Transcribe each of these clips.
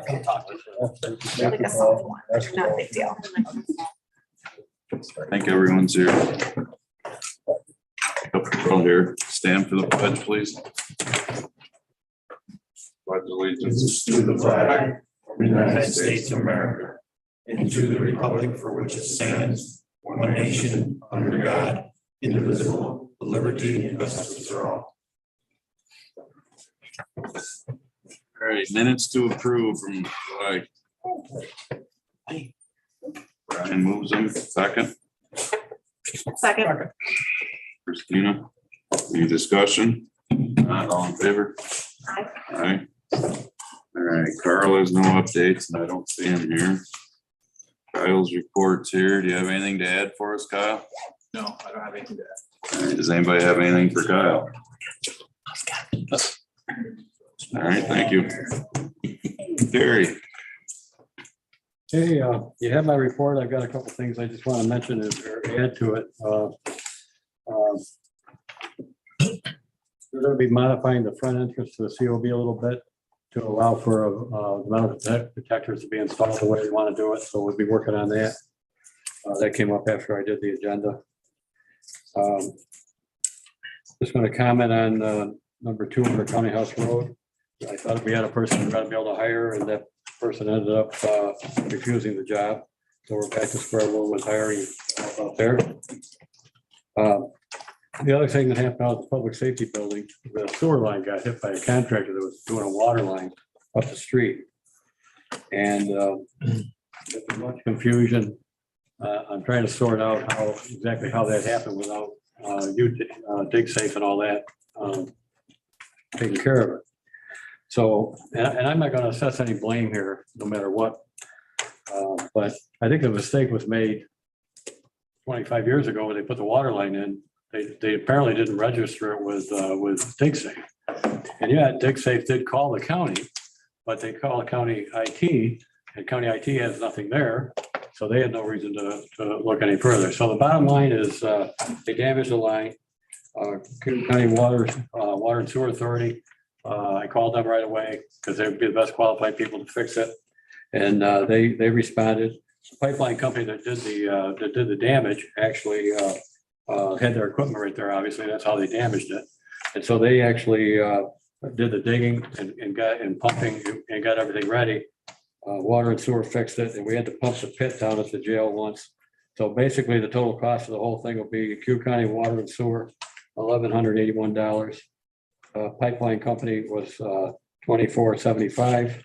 Come talk to us. Like a soft one, not a big deal. I think everyone's here. Up front here, stand for the pledge, please. Pledge allegiance To the flag of the United States of America and to the republic for which it stands, one nation, under God, indivisible, with liberty and justice for all. All right, minutes to approve from July. Brian moves them, second. Second. Christina, any discussion? Not all in favor? Aye. Aye. All right, Carl has no updates and I don't see him here. Kyle's report's here. Do you have anything to add for us, Kyle? No, I don't have anything to add. All right, does anybody have anything for Kyle? All right, thank you. Terry. Hey, you have my report. I've got a couple things I just want to mention or add to it. We're going to be modifying the front entrance to the COB a little bit to allow for metal detectors to be installed the way we want to do it. So we'll be working on that. That came up after I did the agenda. Just going to comment on number 2 under County House Road. I thought we had a person we were going to be able to hire, and that person ended up refusing the job. So we're back to square one with hiring out there. The other thing that happened out at the public safety building, the sewer line got hit by a contractor that was doing a water line up the street. And there's much confusion. I'm trying to sort out exactly how that happened without dig safe and all that taking care of it. So, and I'm not going to assess any blame here, no matter what. But I think the mistake was made 25 years ago when they put the water line in. They apparently didn't register it with DigSafe. And yeah, DigSafe did call the county, but they call county IT, and county IT has nothing there. So they had no reason to look any further. So the bottom line is they damaged the line. Cayuga County Water and Sewer Authority. I called them right away because they would be the best qualified people to fix it. And they responded. The pipeline company that did the damage actually had their equipment right there. Obviously, that's how they damaged it. And so they actually did the digging and pumping and got everything ready. Water and sewer fixed it, and we had to pump the pit down at the jail once. So basically, the total cost of the whole thing will be Cayuga County Water and Sewer, $1,181. Pipeline company was $2,475,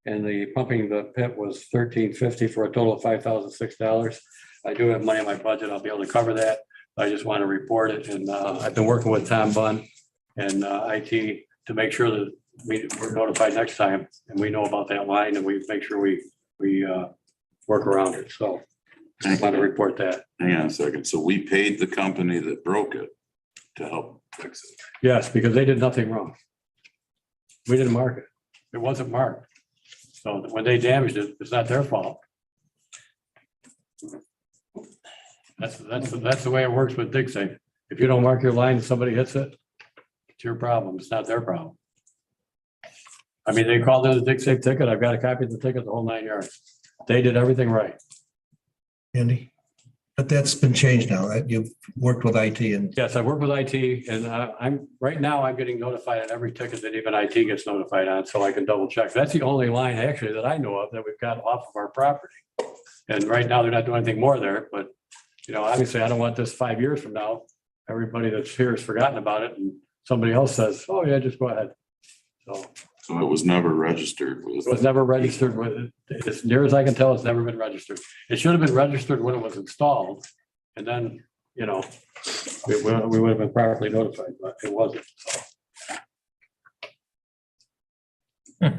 and the pumping the pit was $1,350 for a total of $5,006. I do have money in my budget. I'll be able to cover that. I just want to report it, and I've been working with Tom Bunn and IT to make sure that we're notified next time, and we know about that line, and we make sure we work around it. So I just want to report that. Hang on a second. So we paid the company that broke it to help fix it. Yes, because they did nothing wrong. We didn't mark it. It wasn't marked. So when they damaged it, it's not their fault. That's the way it works with DigSafe. If you don't mark your line and somebody hits it, it's your problem. It's not their problem. I mean, they called in a DigSafe ticket. I've got a copy of the ticket, the whole 9 yards. They did everything right. Andy, but that's been changed now, right? You've worked with IT and Yes, I work with IT, and I'm getting notified on every ticket that even IT gets notified on, so I can double check. That's the only line actually that I know of that we've got off of our property. And right now, they're not doing anything more there, but obviously I don't want this 5 years from now, everybody that's here has forgotten about it and somebody else says, oh yeah, just go ahead. So it was never registered with. It was never registered with, as near as I can tell, it's never been registered. It should have been registered when it was installed. And then, we would have been properly notified, but it wasn't. So. My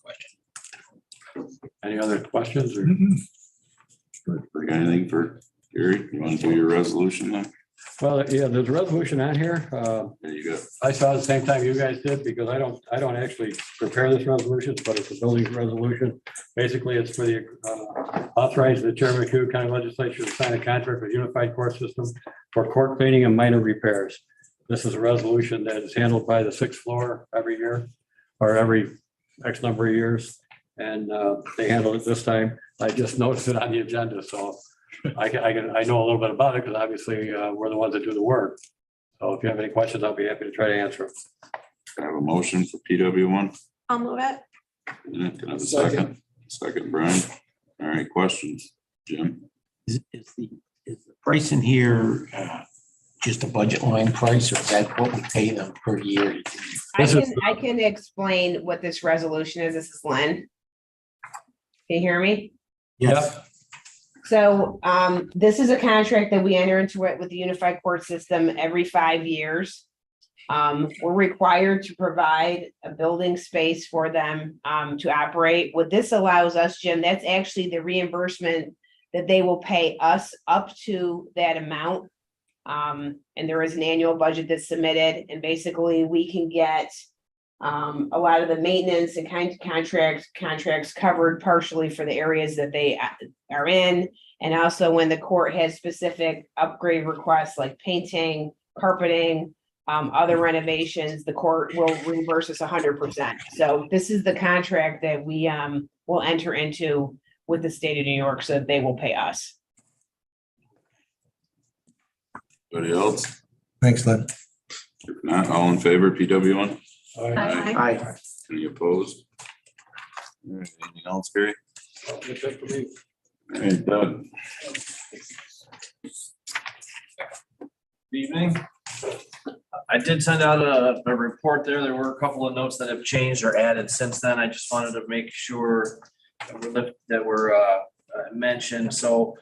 question. Any other questions or? We got anything for Gary? You want to do your resolution then? Well, yeah, there's a resolution on here. There you go. I saw it the same time you guys did because I don't actually prepare this resolution, but it's a building resolution. Basically, it's for the authorize the chairman of Cayuga County Legislature to sign a contract with Unified Court System for court cleaning and minor repairs. This is a resolution that is handled by the 6th floor every year or every X number of years. And they handled it this time. I just noticed it on the agenda, so I know a little bit about it because obviously we're the ones that do the work. So if you have any questions, I'll be happy to try to answer them. I have a motion for PW1. I'll move it. Can I have a second? Second, Brian. All right, questions? Jim? Is the price in here just a budget line price, or is that what we pay them per year? I can explain what this resolution is. This is Lynn. Can you hear me? Yes. So this is a contract that we enter into it with the unified court system every 5 years. We're required to provide a building space for them to operate. What this allows us, Jim, that's actually the reimbursement that they will pay us up to that amount. And there is an annual budget that's submitted, and basically we can get a lot of the maintenance and kind of contracts covered partially for the areas that they are in. And also when the court has specific upgrade requests like painting, carpeting, other renovations, the court will reimburse us 100%. So this is the contract that we will enter into with the state of New York, so that they will pay us. Anybody else? Thanks, Lynn. If not, all in favor, PW1? All right. Aye. Any opposed? All right, anything else, Gary? That's it for me. All right, Doug. Evening. I did send out a report there. There were a couple of notes that have changed or added since then. I just wanted to make sure that were mentioned. So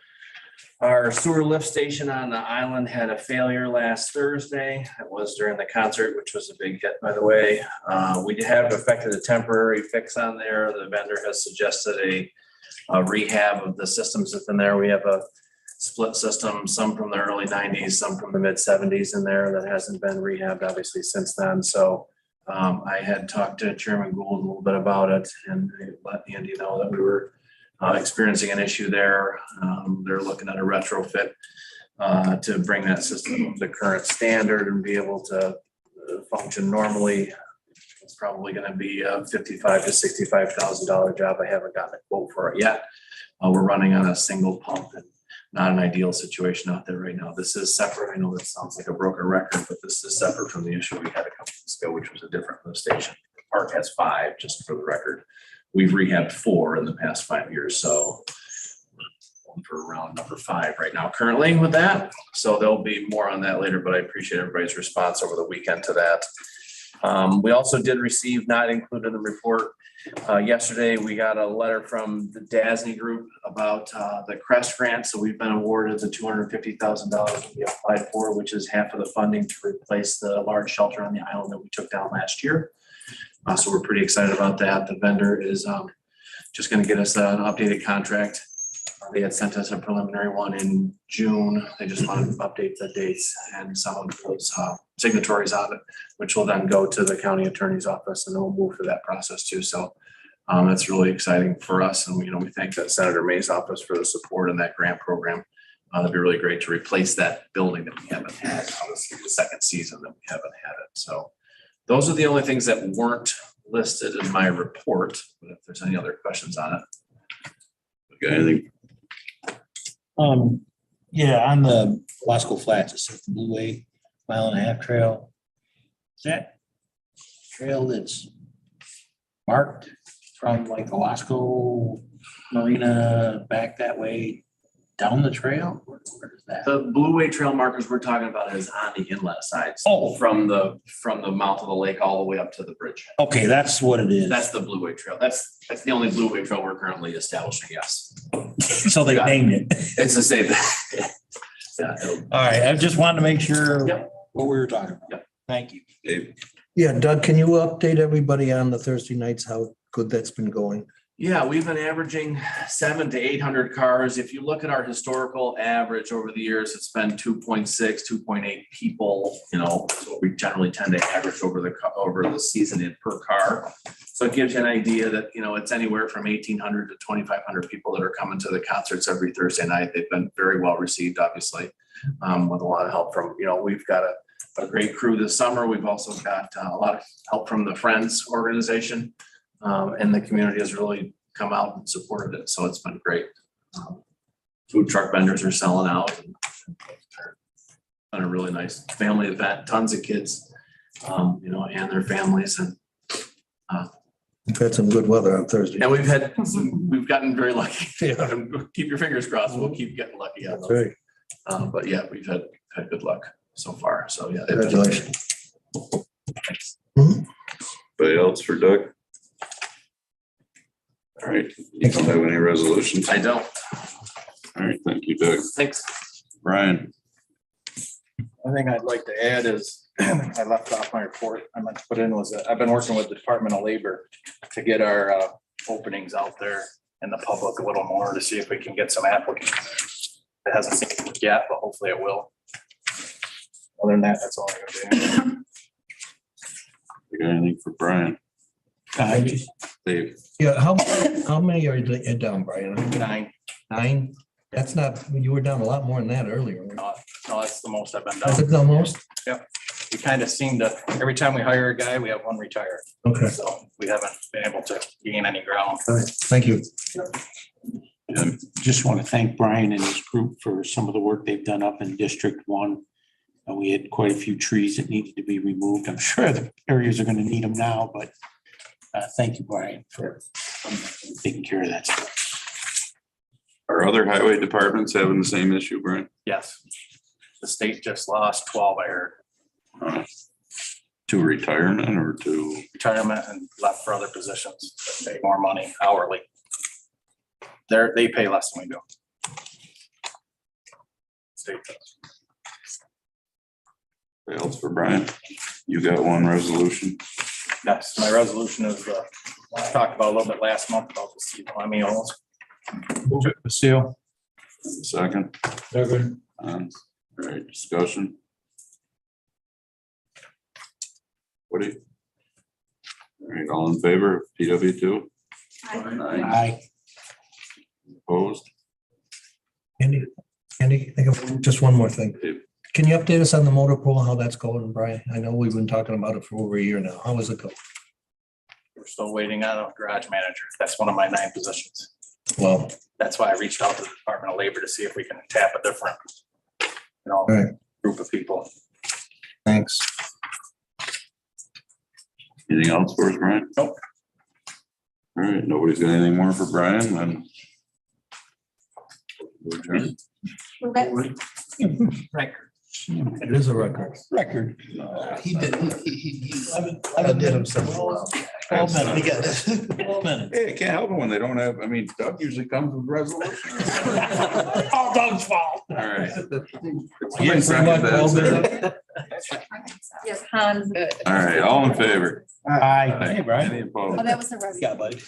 our sewer lift station on the island had a failure last Thursday. It was during the concert, which was a big hit, by the way. We have effected a temporary fix on there. The vendor has suggested a rehab of the systems that's in there. We have a split system, some from the early 90s, some from the mid 70s in there that hasn't been rehabbed obviously since then. So I had talked to Chairman Gould a little bit about it and let Andy know that we were experiencing an issue there. They're looking at a retrofit to bring that system to the current standard and be able to function normally. It's probably going to be a $55,000 to $65,000 job. I haven't gotten a quote for it yet. We're running on a single pump and not an ideal situation out there right now. This is separate. I know that sounds like a broken record, but this is separate from the issue we had a couple weeks ago, which was a different lift station. The park has 5, just for the record. We've rehabbed 4 in the past 5 years, so going for round number 5 right now currently with that. So there'll be more on that later, but I appreciate everybody's response over the weekend to that. We also did receive, not included in the report, yesterday, we got a letter from the DASNY group about the CREST grant. So we've been awarded the $250,000 we applied for, which is half of the funding to replace the large shelter on the island that we took down last year. So we're pretty excited about that. The vendor is just going to get us an updated contract. They had sent us a preliminary one in June. They just wanted to update the dates and some of those signatories on it, which will then go to the county attorney's office and then we'll move through that process too. So that's really exciting for us. And we thank that Senator May's office for the support in that grant program. That'd be really great to replace that building that we haven't had. Obviously, the second season that we haven't had it. So those are the only things that weren't listed in my report. But if there's any other questions on it. Okay, anything? Yeah, on the Wasco Flats, it says the Blue Way 1.5 mile trail. Is that trail that's marked from like the Wasco Marina back that way down the trail? Where is that? The Blue Way Trail markers we're talking about is on the inlet sides. Oh. From the mouth of the lake all the way up to the bridge. Okay, that's what it is. That's the Blue Way Trail. That's the only Blue Way Trail we're currently establishing, yes. So they named it. It's the same. Yeah, All right, I just wanted to make sure Yep. what we were talking about. Yep. Thank you. Dave? Yeah, Doug, can you update everybody on the Thursday nights, how good that's been going? Yeah, we've been averaging 700 to 800 cars. If you look at our historical average over the years, it's been 2.6, 2.8 people, so we generally tend to average over the season in per car. So it gives you an idea that, it's anywhere from 1,800 to 2,500 people that are coming to the concerts every Thursday night. They've been very well received, obviously, with a lot of help from, we've got a great crew this summer. We've also got a lot of help from the Friends organization. And the community has really come out and supported it, so it's been great. Food truck vendors are selling out. Been a really nice family event, tons of kids, and their families, and We've had some good weather on Thursday. we've gotten very lucky. Yeah. Keep your fingers crossed, we'll keep getting lucky on That's those. right. But yeah, we've had good luck so far, so yeah. they've been- Congratulations. Anybody else for Doug? All right, you don't have any resolutions? I don't, All right, thank you, Doug. thanks. Brian, One thing I'd like to add is, I left off my report, I meant to put in was that I've been working with the Department of Labor to get our openings out there in the public a little more to see if we can get some applicants. It hasn't seemed yet, but hopefully it will. Other than that, that's all I'm gonna do. you got anything for Brian? Dave, Yeah, how many are you down, Brian? 9, 9? That's not, you were down a lot more than that earlier. no, that's the most I've been Is down. it the most? We kind of seem to, every time we hire a guy, we have one retire. Okay, So we haven't been able to gain any ground. all right, thank you. Just want to thank Brian and his group for some of the work they've done up in District 1. We had quite a few trees that needed to be removed. I'm sure the areas are going to need them now, but thank you, Brian, for taking care of that stuff. are other highway departments having the same issue, Brian? Yes. The state just lost 12, I heard. To retirement or to, Retirement and left for other positions that pay more money hourly. They pay less than we do. State does. anybody else for Brian? You got one resolution? Yes, my resolution is, I talked about a little bit last month about the Steve Lemmy's. Move it, Lucille. Second? All right, discussion. What do you? All right, all in favor of PW two? Aye. Opposed? Andy, think of just one more thing. Can you update us on the motor pool, how that's going, Brian? I know we've been talking about it for over a year now. How is it going? We're still waiting on a garage manager. That's one of my 9 positions. Well, That's why I reached out to the Department of Labor to see if we can tap a different, Right. group of people. thanks. Anything else for us, Brian? Nope. All right, nobody's got anything more for Brian, then. Adjourn. Record. It is a record. Record. He did. I did him some. 12 minutes. 12 minutes. Hey, I can't help it when they don't have, I mean, Doug usually comes with resolutions. All Doug's fault. All right. Yeah, pretty much, well done. Yes, Hans. All right, all in favor? Aye. Hey, Brian. Any opposed? Oh, that was the rest. Yeah, buddy.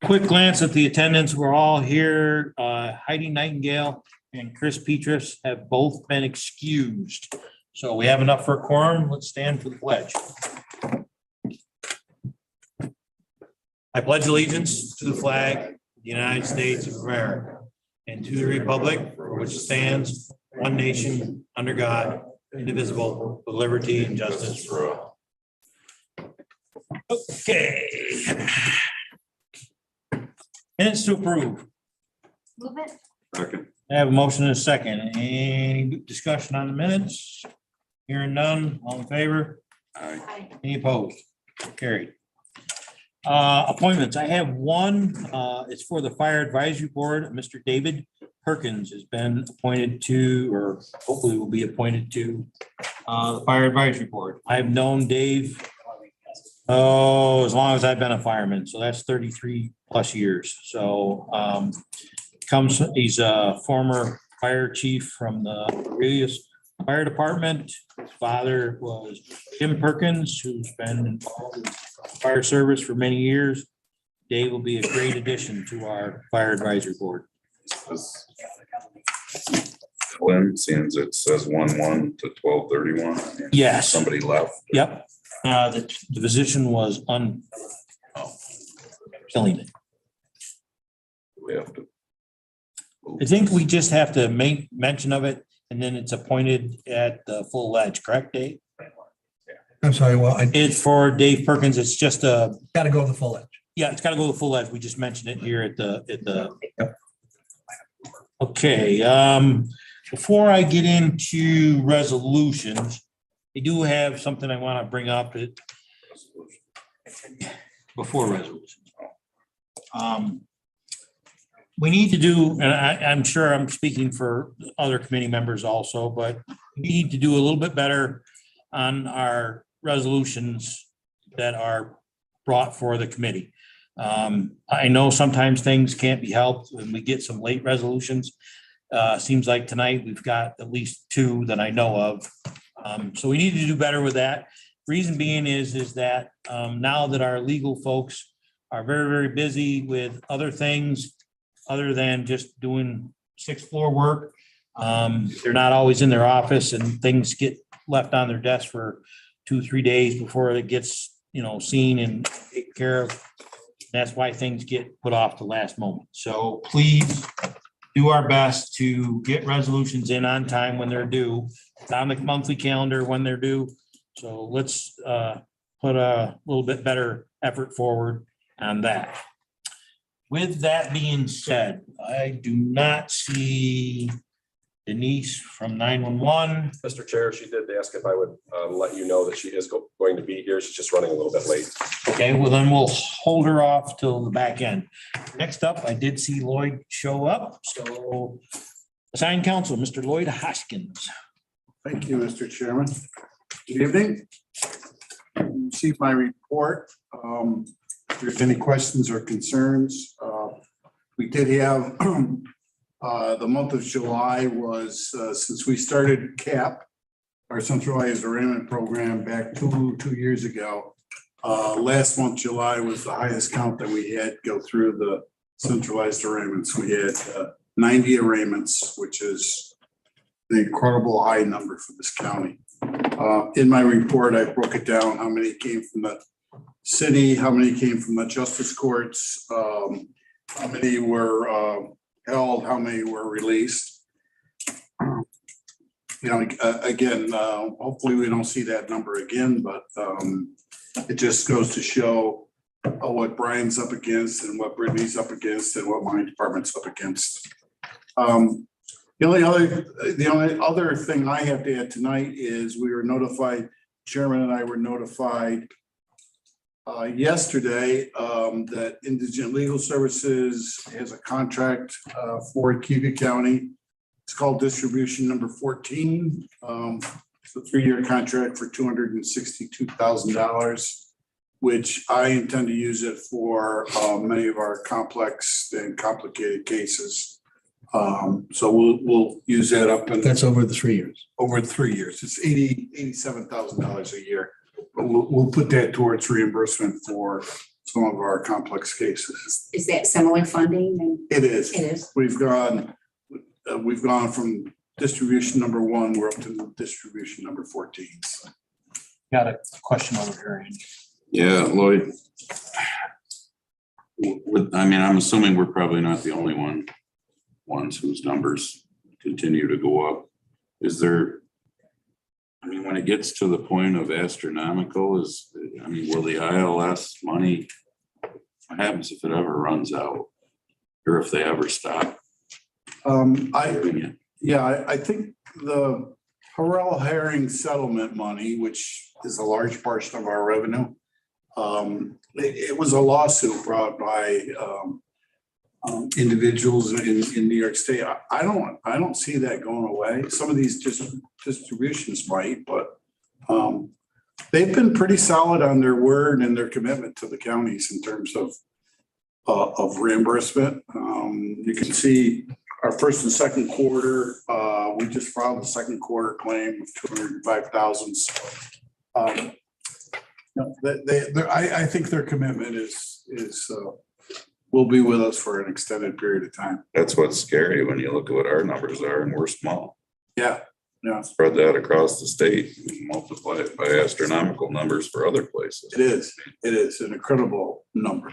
quick glance at the attendance, we're all here. Heidi Nightingale and Chris Petrus have both been excused. So we have enough for a quorum. Let's stand for the pledge. I pledge allegiance to the flag of the United States of America and to the republic for which it stands, one nation, under God, indivisible, with liberty and justice for all. Okay. Minutes to approve. Move it. Second. I have a motion and a second. Any discussion on the minutes? Hearing none, all in favor? Aye. Aye. Any opposed? Carried. Appointments. I have one. It's for the Fire Advisory Board. Mr. David Perkins has been appointed to, or hopefully will be appointed to, the Fire Advisory Board. I've known Dave, as long as I've been a fireman, so that's 33 plus years. So, he's a former fire chief from the Aurelius Fire Department. His father was Jim Perkins, who's been involved in fire service for many years. Dave will be a great addition to our Fire Advisory Board. Lynn, since it says 1/1 to 12/31. Yes. Somebody left. Yep. The position was filling it. We have to. I think we just have to make mention of it, and then it's appointed at the full ledge, correct, Dave? I'm sorry, well, I It's for Dave Perkins. It's just gotta go to the full edge. yeah, it's gotta go to the full edge. We just mentioned it here at the. Okay, before I get into resolutions, I do have something I want to bring up before resolutions. We need to do, and I'm sure I'm speaking for other committee members also, but we need to do a little bit better on our resolutions that are brought for the committee. I know sometimes things can't be helped when we get some late resolutions. Seems like tonight we've got at least two that I know of. So we need to do better with that. Reason being is that now that our legal folks are very, very busy with other things other than just doing sixth floor work. They're not always in their office and things get left on their desk for 2-3 days before it gets, seen and taken care of. That's why things get put off the last moment. So please do our best to get resolutions in on time when they're due. It's on the monthly calendar when they're due. So let's put a little bit better effort forward on that. With that being said, I do not see Denise from 911. Mr. Chair, she did ask if I would let you know that she is going to be here. She's just running a little bit late. Okay, well then we'll hold her off till the back end. Next up, I did see Lloyd show up, so assigned counsel, Mr. Lloyd Hoskins. Thank you, Mr. Chairman. Good evening. Received my report. If there's any questions or concerns, we did have the month of July was since we started CAP, our centralized arraignment program back two years ago. Last month, July, was the highest count that we had go through the centralized arraignments. We had 90 arraignments, which is an incredible high number for this county. In my report, I broke it down, how many came from the city, how many came from the justice courts, how many were held, how many were released. Again, hopefully we don't see that number again, but it just goes to show what Brian's up against and what Brittany's up against and what my department's up against. The only other thing I have to add tonight is we were notified, Chairman and I were notified yesterday that Indigent Legal Services has a contract for Cayuga County. It's called distribution number 14. It's a 3-year contract for $262,000, which I intend to use it for many of our complex and complicated cases. So we'll use that up. And That's over the 3 years. over 3 years. It's $87,000 a year. But we'll put that towards reimbursement for some of our complex cases. Is that similar funding? It is. It is. We've gone from distribution number 1, we're up to distribution number 14. So, Got a question over here. Yeah, Lloyd. I mean, I'm assuming we're probably not the only ones whose numbers continue to go up. Is there, I mean, when it gets to the point of astronomical, will the ILS money, what happens if it ever runs out? Or if they ever stop doing it? I think the Harrell Herring settlement money, which is a large portion of our revenue, it was a lawsuit brought by individuals in New York State. I don't see that going away. Some of these distributions might, but they've been pretty solid on their word and their commitment to the counties in terms of reimbursement. You can see our first and second quarter, we just filed the second quarter claim of $205,000. I think their commitment is will be with us for an extended period of time. That's what's scary when you look at what our numbers are and we're small. Yeah. Spread that across the state, and multiply it by astronomical numbers for other places. It is an incredible number.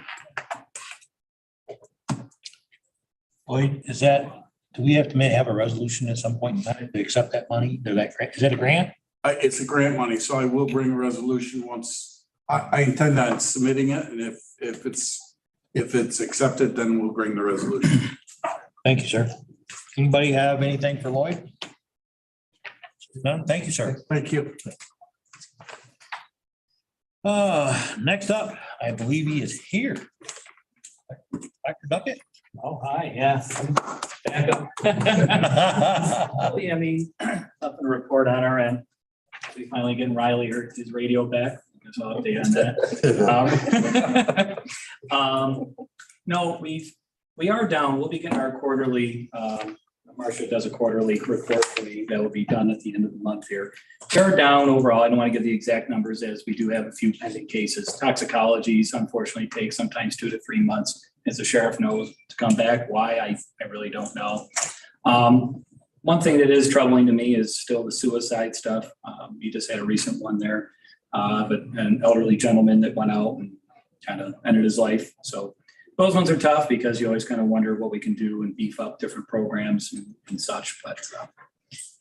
Lloyd, do we have to have a resolution at some point in time to accept that money? Is that a grant? It's a grant money, so I will bring a resolution once, I intend on submitting it, and if it's accepted, then we'll bring the resolution. Thank you, sir. Anybody have anything for Lloyd? None? Thank you, sir. Thank you. Next up, I believe he is here. Dr. Duckett? Oh, hi, yeah. Back up. I mean, nothing to report on our end. We finally getting Riley his radio back. There's an update on that. No, we are down. We'll be getting our quarterly, Marcia does a quarterly report for me that will be done at the end of the month here. We're down overall. I don't want to give the exact numbers as we do have a few pending cases. Toxicologies unfortunately take sometimes 2 to 3 months, as the sheriff knows, to come back. Why, I really don't know. One thing that is troubling to me is still the suicide stuff. You just had a recent one there, but an elderly gentleman that went out and kind of ended his life. So those ones are tough because you always kind of wonder what we can do and beef up different programs and such. But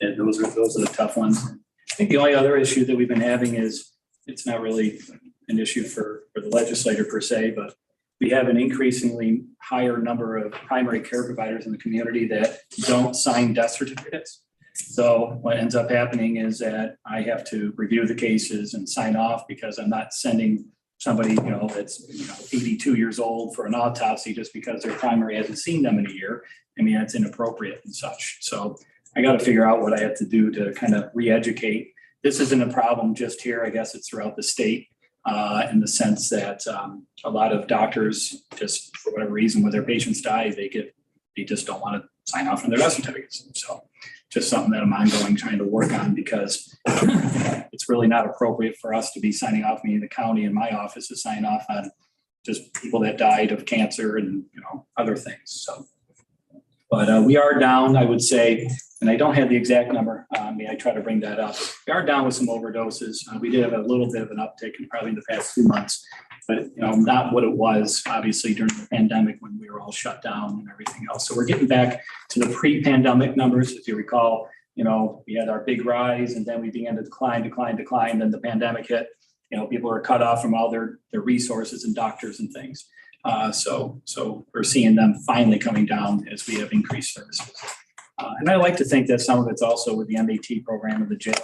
those are the tough ones. I think the only other issue that we've been having is it's not really an issue for the legislator per se, but we have an increasingly higher number of primary care providers in the community that don't sign death certificates. So what ends up happening is that I have to review the cases and sign off because I'm not sending somebody, that's 82 years old for an autopsy just because their primary hasn't seen them in a year. I mean, that's inappropriate and such. So I got to figure out what I have to do to kind of re-educate. This isn't a problem just here. I guess it's throughout the state. In the sense that a lot of doctors, just for whatever reason, when their patients die, they just don't want to sign off on their death certificates. So just something that I'm ongoing trying to work on because it's really not appropriate for us to be signing off, me in the county and my office to sign off on just people that died of cancer and other things. So, but we are down, I would say, and I don't have the exact number. I try to bring that up. We are down with some overdoses. We did have a little bit of an uptick in probably the past 2 months, but not what it was obviously during the pandemic when we were all shut down and everything else. So we're getting back to the pre-pandemic numbers. If you recall, we had our big rise and then we began to decline. Then the pandemic hit. People were cut off from all their resources and doctors and things. So we're seeing them finally coming down as we have increased services. And I like to think that some of it's also with the MAT program of the jail.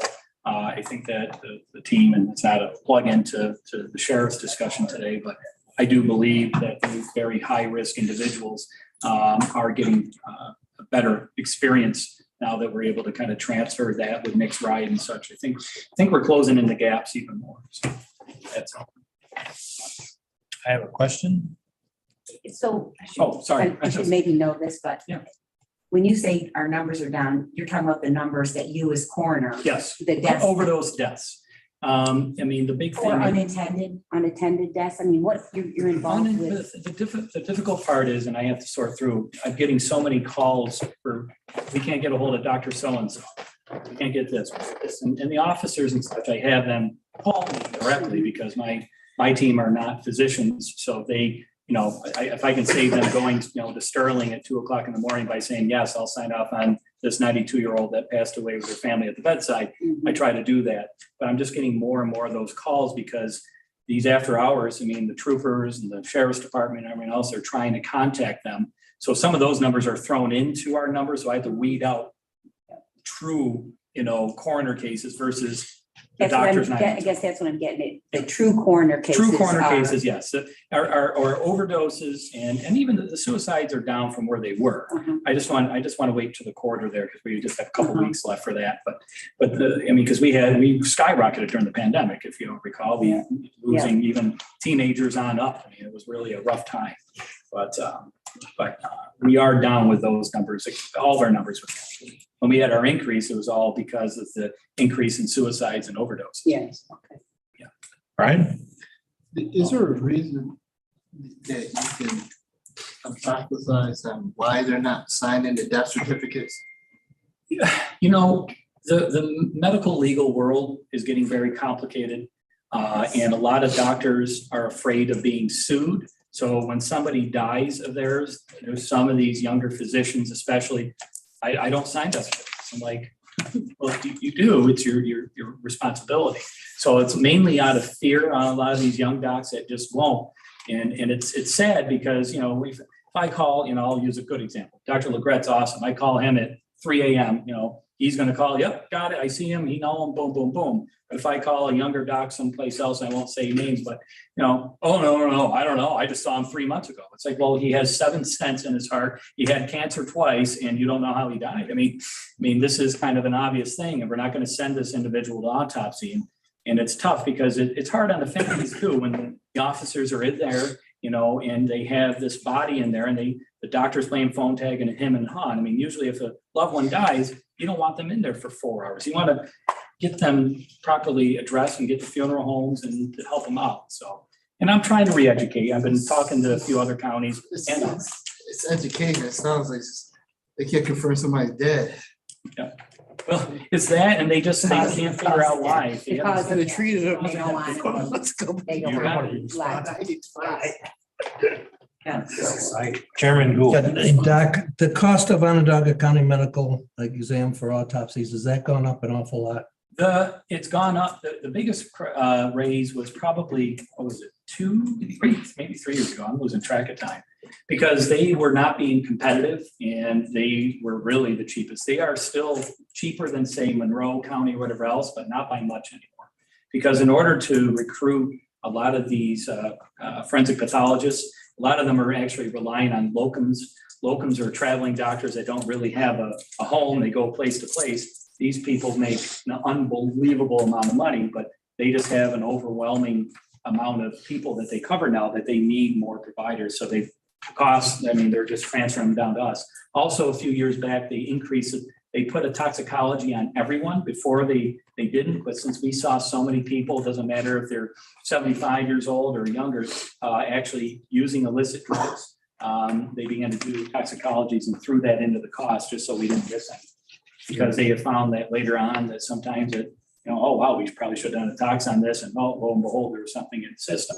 I think that the team, and it's not a plug into the sheriff's discussion today, but I do believe that these very high risk individuals are getting a better experience now that we're able to kind of transfer that with mixed ride and such. I think we're closing in the gaps even more. So that's all. I have a question. So. Sorry. I should maybe know this, but. Yeah. When you say our numbers are down, you're talking about the numbers that you as coroner. Yes, The deaths. overdose deaths. I mean, the big Or thing. unattended deaths? I mean, what you're involved with? The difficult part is, and I have to sort through, I'm getting so many calls for, we can't get a hold of Dr. So-and-so. We can't get this, and the officers and such, I have them call me directly because my team are not physicians. So they, if I can save them going, to Sterling at 2:00 in the morning by saying, yes, I'll sign off on this 92-year-old that passed away with her family at the bedside. I try to do that, but I'm just getting more and more of those calls because these after hours, I mean, the troopers and the sheriff's department and everyone else are trying to contact them. So some of those numbers are thrown into our numbers. So I have to weed out true, coroner cases versus the doctor's not. I guess that's what I'm getting at. The true coroner cases. True coroner cases, yes, are overdoses and even the suicides are down from where they were. I just want to wait to the quarter there because we just have a couple weeks left for that. But because we skyrocketed during the pandemic, if you don't recall, we losing even teenagers on up. I mean, it was really a rough time. But we are down with those numbers. All of our numbers were down. When we had our increase, it was all because of the increase in suicides and overdoses. Yes, okay. Yeah. Brian? Is there a reason that you can hypothesize on why they're not signing the death certificates? The medical legal world is getting very complicated. And a lot of doctors are afraid of being sued. So when somebody dies of theirs, there's some of these younger physicians, especially, I don't sign death certificates. I'm like, well, you do, it's your responsibility. So it's mainly out of fear on a lot of these young docs that just won't. And it's sad because, if I call, I'll use a good example. Dr. Legrette's awesome. I call him at 3 a.m., he's going to call, yep, got it. I see him. He know him, boom, boom, boom. But if I call a younger doc someplace else, I won't say names, but, oh, no, I don't know. I just saw him 3 months ago. It's like, well, he has 7 stents in his heart. He had cancer twice and you don't know how he died. I mean, this is kind of an obvious thing and we're not going to send this individual to autopsy. And it's tough because it's hard on the families too, when the officers are in there, and they have this body in there and the doctor's playing phone tag and him and Han. I mean, usually if a loved one dies, you don't want them in there for 4 hours. You want to get them properly addressed and get to funeral homes and to help them out. So, and I'm trying to re-educate. I've been talking to a few other counties. It's education. It sounds like they can't confirm somebody's dead. Yeah. Well, it's that, and they can't figure out why. Because And they treated them. they don't want it. Let's go. They don't want it. Yeah. Chairman Gould. Doc, the cost of Onondaga County medical exam for autopsies, has that gone up an awful lot? It's gone up. The biggest raise was probably, what was it, maybe 3 years ago. I'm losing track of time because they were not being competitive and they were really the cheapest. They are still cheaper than say Monroe County or whatever else, but not by much anymore. Because in order to recruit a lot of these forensic pathologists, a lot of them are actually relying on locums. Locums are traveling doctors that don't really have a home. They go place to place. These people make an unbelievable amount of money, but they just have an overwhelming amount of people that they cover now that they need more providers. So they're just transferring them down to us. Also, a few years back, they increased it. They put a toxicology on everyone. Before they didn't, but since we saw so many people, it doesn't matter if they're 75 years old or younger, actually using illicit drugs, they began to do toxicologies and threw that into the cost just so we didn't miss any. Because they have found that later on that sometimes oh, wow, we probably should have done a tox on this, and lo and behold, there was something in the system.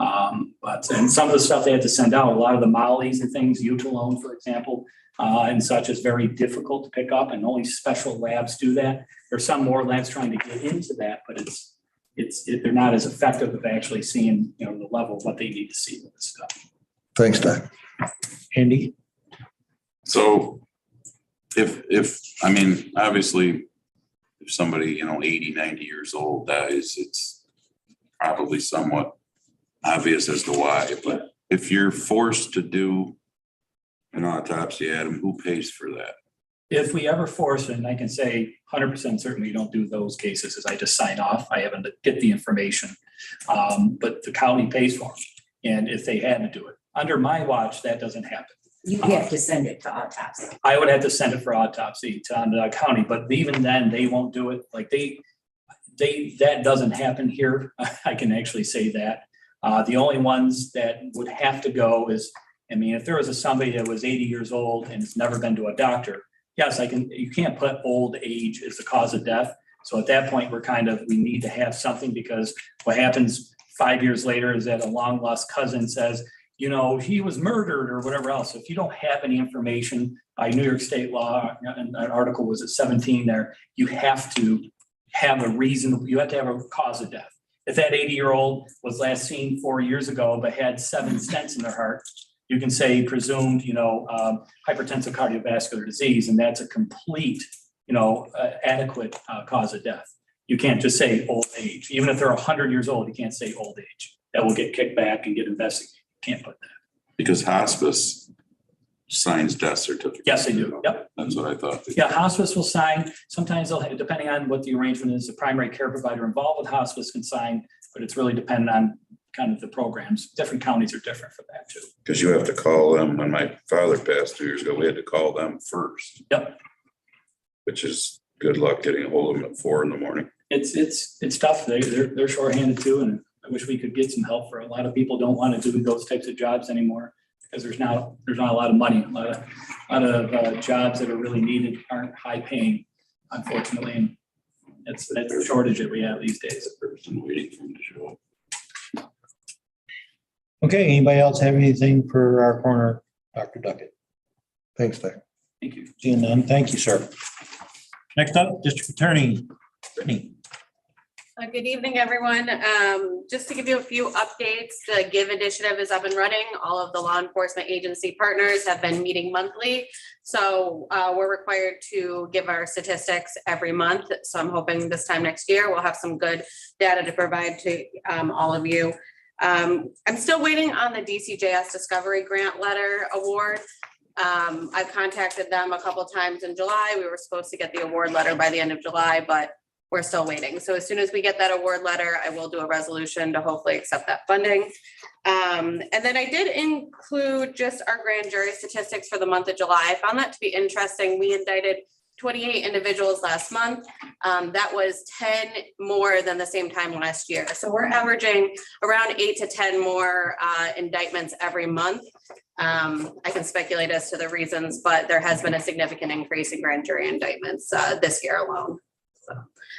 And some of the stuff they had to send out, a lot of the mollies and things, Utalone, for example, and such is very difficult to pick up, and only special labs do that. There's some more labs trying to get into that, but they're not as effective of actually seeing, the level of what they need to see with this stuff. Thanks, Doc. Andy? So obviously, if somebody, 80, 90 years old dies, it's probably somewhat obvious as to why. But if you're forced to do an autopsy, Adam, who pays for that? If we ever force it, and I can say 100% certain we don't do those cases, as I just sign off, I haven't get the information. But the county pays for them. And if they had to do it, under my watch, that doesn't happen. You have to send it to autopsy. I would have to send it for autopsy to Onondaga County, but even then, they won't do it. Like that doesn't happen here. I can actually say that. The only ones that would have to go is, I mean, if there was somebody that was 80 years old and has never been to a doctor, yes, you can't put old age as the cause of death. So at that point, we need to have something, because what happens 5 years later is that a long lost cousin says, you know, he was murdered or whatever else. So if you don't have any information by New York state law, and an article was at 17 there, you have to have a reason, you have to have a cause of death. If that 80-year-old was last seen 4 years ago, but had 7 stents in their heart, you can say presumed, hypertensive cardiovascular disease, and that's a complete, adequate cause of death. You can't just say old age. Even if they're 100 years old, you can't say old age. That will get kicked back and get investigated. You can't put that. Because hospice signs death certificates. Yes, they do. Yep. That's what I thought. Yeah, hospice will sign. Sometimes they'll have, depending on what the arrangement is, the primary care provider involved with hospice can sign, but it's really dependent on kind of the programs. Different counties are different for that too. Because you have to call them. When my father passed 2 years ago, we had to call them first. Yep. Which is good luck getting a hold of them at 4 a.m. It's tough. They're shorthanded too, and I wish we could get some help. For a lot of people don't want to do those types of jobs anymore because there's not a lot of money. A lot of jobs that are really needed aren't high paying, unfortunately, and that's a shortage that we have these days. Person waiting for them to show up. Okay, anybody else have anything for our coroner, Dr. Duckett? Thanks, Doc. Thank you. Seeing none, thank you, sir. Next up, District Attorney Brittany. Good evening, everyone. Just to give you a few updates, the GIVE initiative is up and running. All of the law enforcement agency partners have been meeting monthly. So we're required to give our statistics every month. So I'm hoping this time next year, we'll have some good data to provide to all of you. I'm still waiting on the DCJS Discovery Grant Letter Award. I've contacted them a couple times in July. We were supposed to get the award letter by the end of July, but we're still waiting. So as soon as we get that award letter, I will do a resolution to hopefully accept that funding. And then I did include just our grand jury statistics for the month of July. I found that to be interesting. We indicted 28 individuals last month. That was 10 more than the same time last year. So we're averaging around 8 to 10 more indictments every month. I can speculate as to the reasons, but there has been a significant increase in grand jury indictments this year alone. So,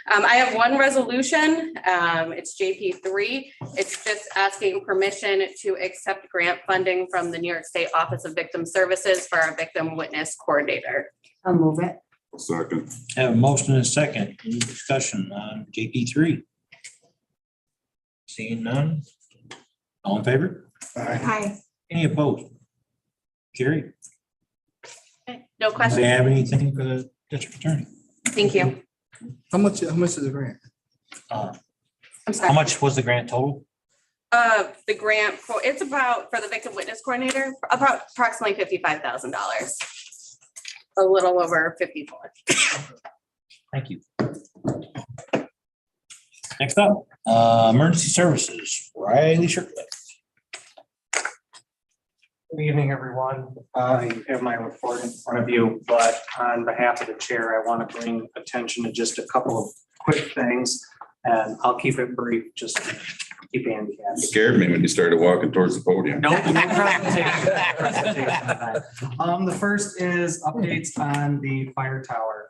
I have one resolution. It's JP3. It's just asking permission to accept grant funding from the New York State Office of Victim Services for our victim witness coordinator. I'll move it. Second. Have a motion and a second. Any discussion on JP3? Seeing none. All in favor? Hi. Any opposed? Carried. Okay, no Do they questions. have anything for the district attorney? Thank you. How much is the grant? Uh, I'm How sorry. much was the grant total? The grant for, it's about, for the victim witness coordinator, about approximately $55,000. A little over 54. Thank you. Next up, emergency services, Riley Shirkley. Good evening, everyone. You have my report in front of you, but on behalf of the chair, I want to bring attention to just a couple of quick things, and I'll keep it brief, just to keep Andy happy. Scared me when you started walking towards the podium. Nope, no presentation. The first is updates on the fire tower.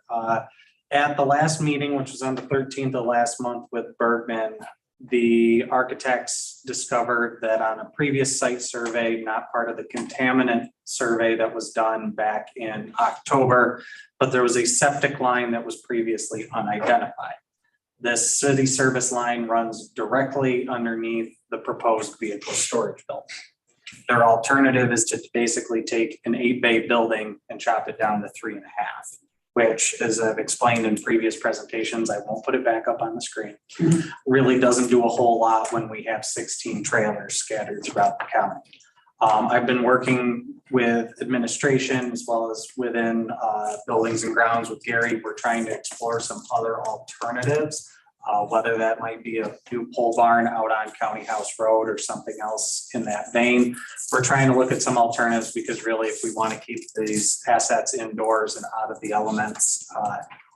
At the last meeting, which was on the 13th of last month with Bergman, the architects discovered that on a previous site survey, not part of the contaminant survey that was done back in October, but there was a septic line that was previously unidentified. This city service line runs directly underneath the proposed vehicle storage building. Their alternative is to basically take an 8-bay building and chop it down to 3.5, which, as I've explained in previous presentations, I won't put it back up on the screen, really doesn't do a whole lot when we have 16 trailers scattered throughout the county. I've been working with administration as well as within buildings and grounds with Gary. We're trying to explore some other alternatives, whether that might be a new pole barn out on County House Road or something else in that vein. We're trying to look at some alternatives because really if we want to keep these assets indoors and out of the elements,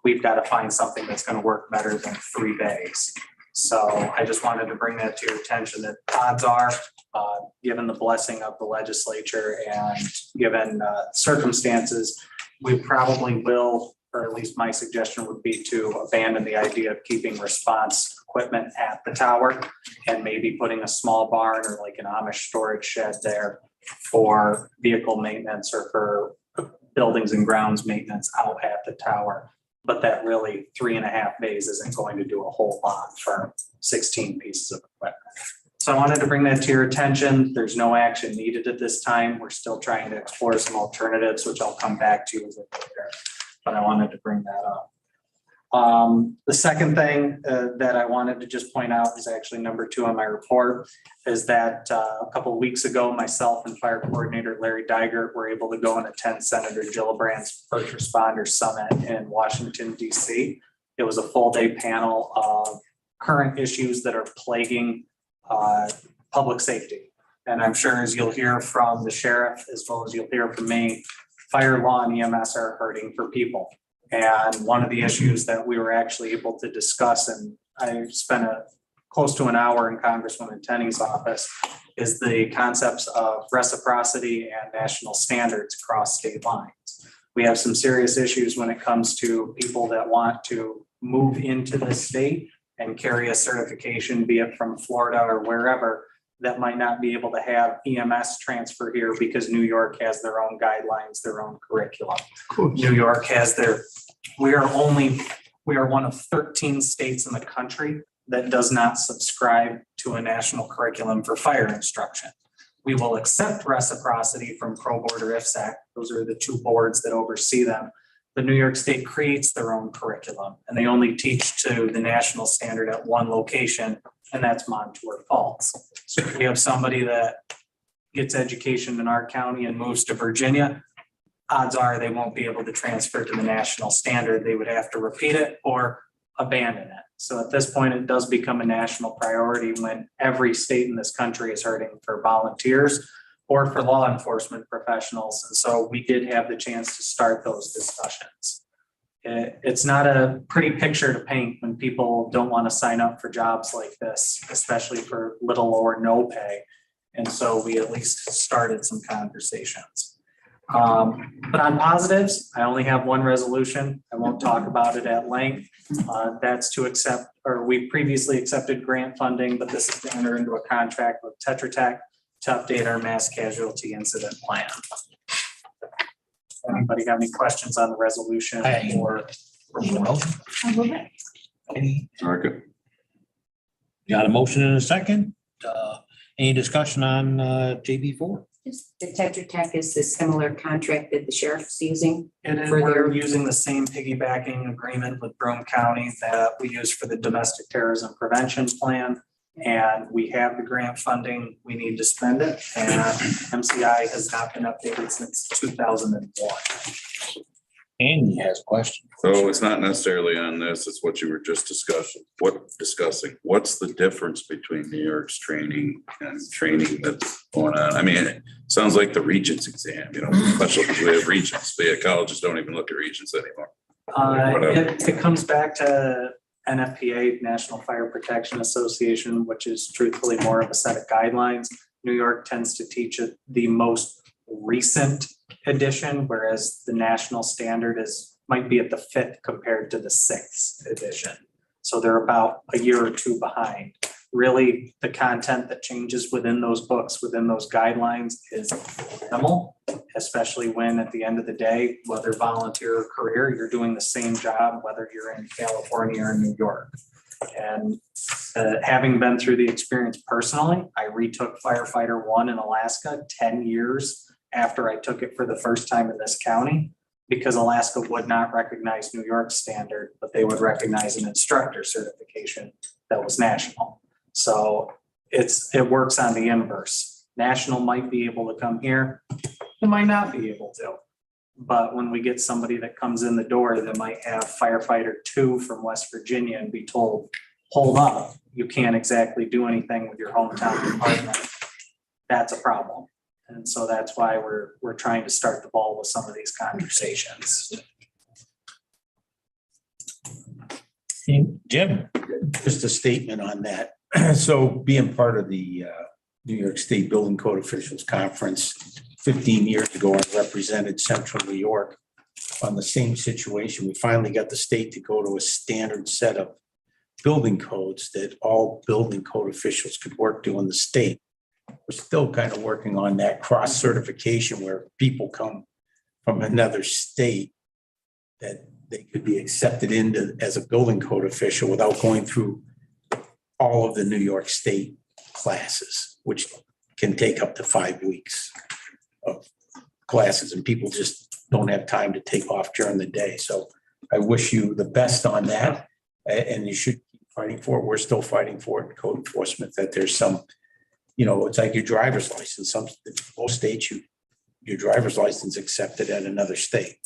we've got to find something that's going to work better than 3 bays. So I just wanted to bring that to your attention that odds are, given the blessing of the legislature and given circumstances, we probably will, or at least my suggestion would be to abandon the idea of keeping response equipment at the tower and maybe putting a small barn or like an Amish storage shed there for vehicle maintenance or for buildings and grounds maintenance out at the tower. But that really 3.5 bays isn't going to do a whole lot for 16 pieces of equipment. So I wanted to bring that to your attention. There's no action needed at this time. We're still trying to explore some alternatives, which I'll come back to as a later. But I wanted to bring that up. The second thing that I wanted to just point out is actually number 2 on my report, is that a couple of weeks ago, myself and fire coordinator Larry Diger were able to go and attend Senator Gillibrand's First Responders Summit in Washington, DC. It was a full day panel of current issues that are plaguing public safety. And I'm sure as you'll hear from the sheriff, as well as you'll hear from me, fire, law, and EMS are hurting for people. And one of the issues that we were actually able to discuss, and I spent close to an hour in Congresswoman Tenney's office, is the concepts of reciprocity and national standards across state lines. We have some serious issues when it comes to people that want to move into the state and carry a certification, be it from Florida or wherever, that might not be able to have EMS transfer here because New York has their own guidelines, their own curriculum. New York has their, we are one of 13 states in the country that does not subscribe to a national curriculum for fire instruction. We will accept reciprocity from Pro Board or IFSAC. Those are the 2 boards that oversee them. But New York State creates their own curriculum and they only teach to the national standard at one location, and that's Montour Falls. So if we have somebody that gets education in our county and moves to Virginia, odds are they won't be able to transfer to the national standard. They would have to repeat it or abandon it. So at this point, it does become a national priority when every state in this country is hurting for volunteers or for law enforcement professionals. And so we did have the chance to start those discussions. It's not a pretty picture to paint when people don't want to sign up for jobs like this, especially for little or no pay. And so we at least started some conversations. But on positives, I only have one resolution. I won't talk about it at length. That's to accept, or we previously accepted grant funding, but this is to enter into a contract with Tetra Tech to update our mass casualty incident plan. Anybody got any questions on the resolution or? Need a motion? Any, Market. got a motion in a second? Any discussion on JB4? Just the Tetra Tech is the similar contract that the sheriff's using. And then For we're their- using the same piggybacking agreement with Broome County that we use for the domestic terrorism prevention plan. And we have the grant funding, we need to spend it, and MCI has not been updated since 2001. Andy has a question. So it's not necessarily on this, it's what you were just discussing. What's the difference between New York's training and training that's going on? I mean, it sounds like the Regents exam, especially because we have Regents, but yeah, colleges don't even look at Regents anymore. It comes back to NFPA, National Fire Protection Association, which is truthfully more of a set of guidelines. New York tends to teach it the most recent edition, whereas the national standard might be at the 5th compared to the 6th edition. So they're about a year or 2 behind. Really, the content that changes within those books, within those guidelines is minimal, especially when at the end of the day, whether volunteer or career, you're doing the same job, whether you're in California or New York. And having been through the experience personally, I retook Firefighter 1 in Alaska 10 years after I took it for the first time in this county, because Alaska would not recognize New York's standard, but they would recognize an instructor certification that was national. So it works on the inverse. National might be able to come here, it might not be able to. But when we get somebody that comes in the door that might have Firefighter 2 from West Virginia and be told, hold up, you can't exactly do anything with your hometown department, that's a problem. And so that's why we're trying to start the ball with some of these conversations. Jim? Just a statement on that. So being part of the New York State Building Code Officials Conference 15 years ago, I represented Central New York on the same situation. We finally got the state to go to a standard set of building codes that all building code officials could work to in the state. We're still kind of working on that cross certification where people come from another state that they could be accepted into as a building code official without going through all of the New York State classes, which can take up to 5 weeks of classes, and people just don't have time to take off during the day. So I wish you the best on that, and you should keep fighting for it. We're still fighting for it in code enforcement, that there's some, it's like your driver's license. Most states, your driver's license accepted at another state.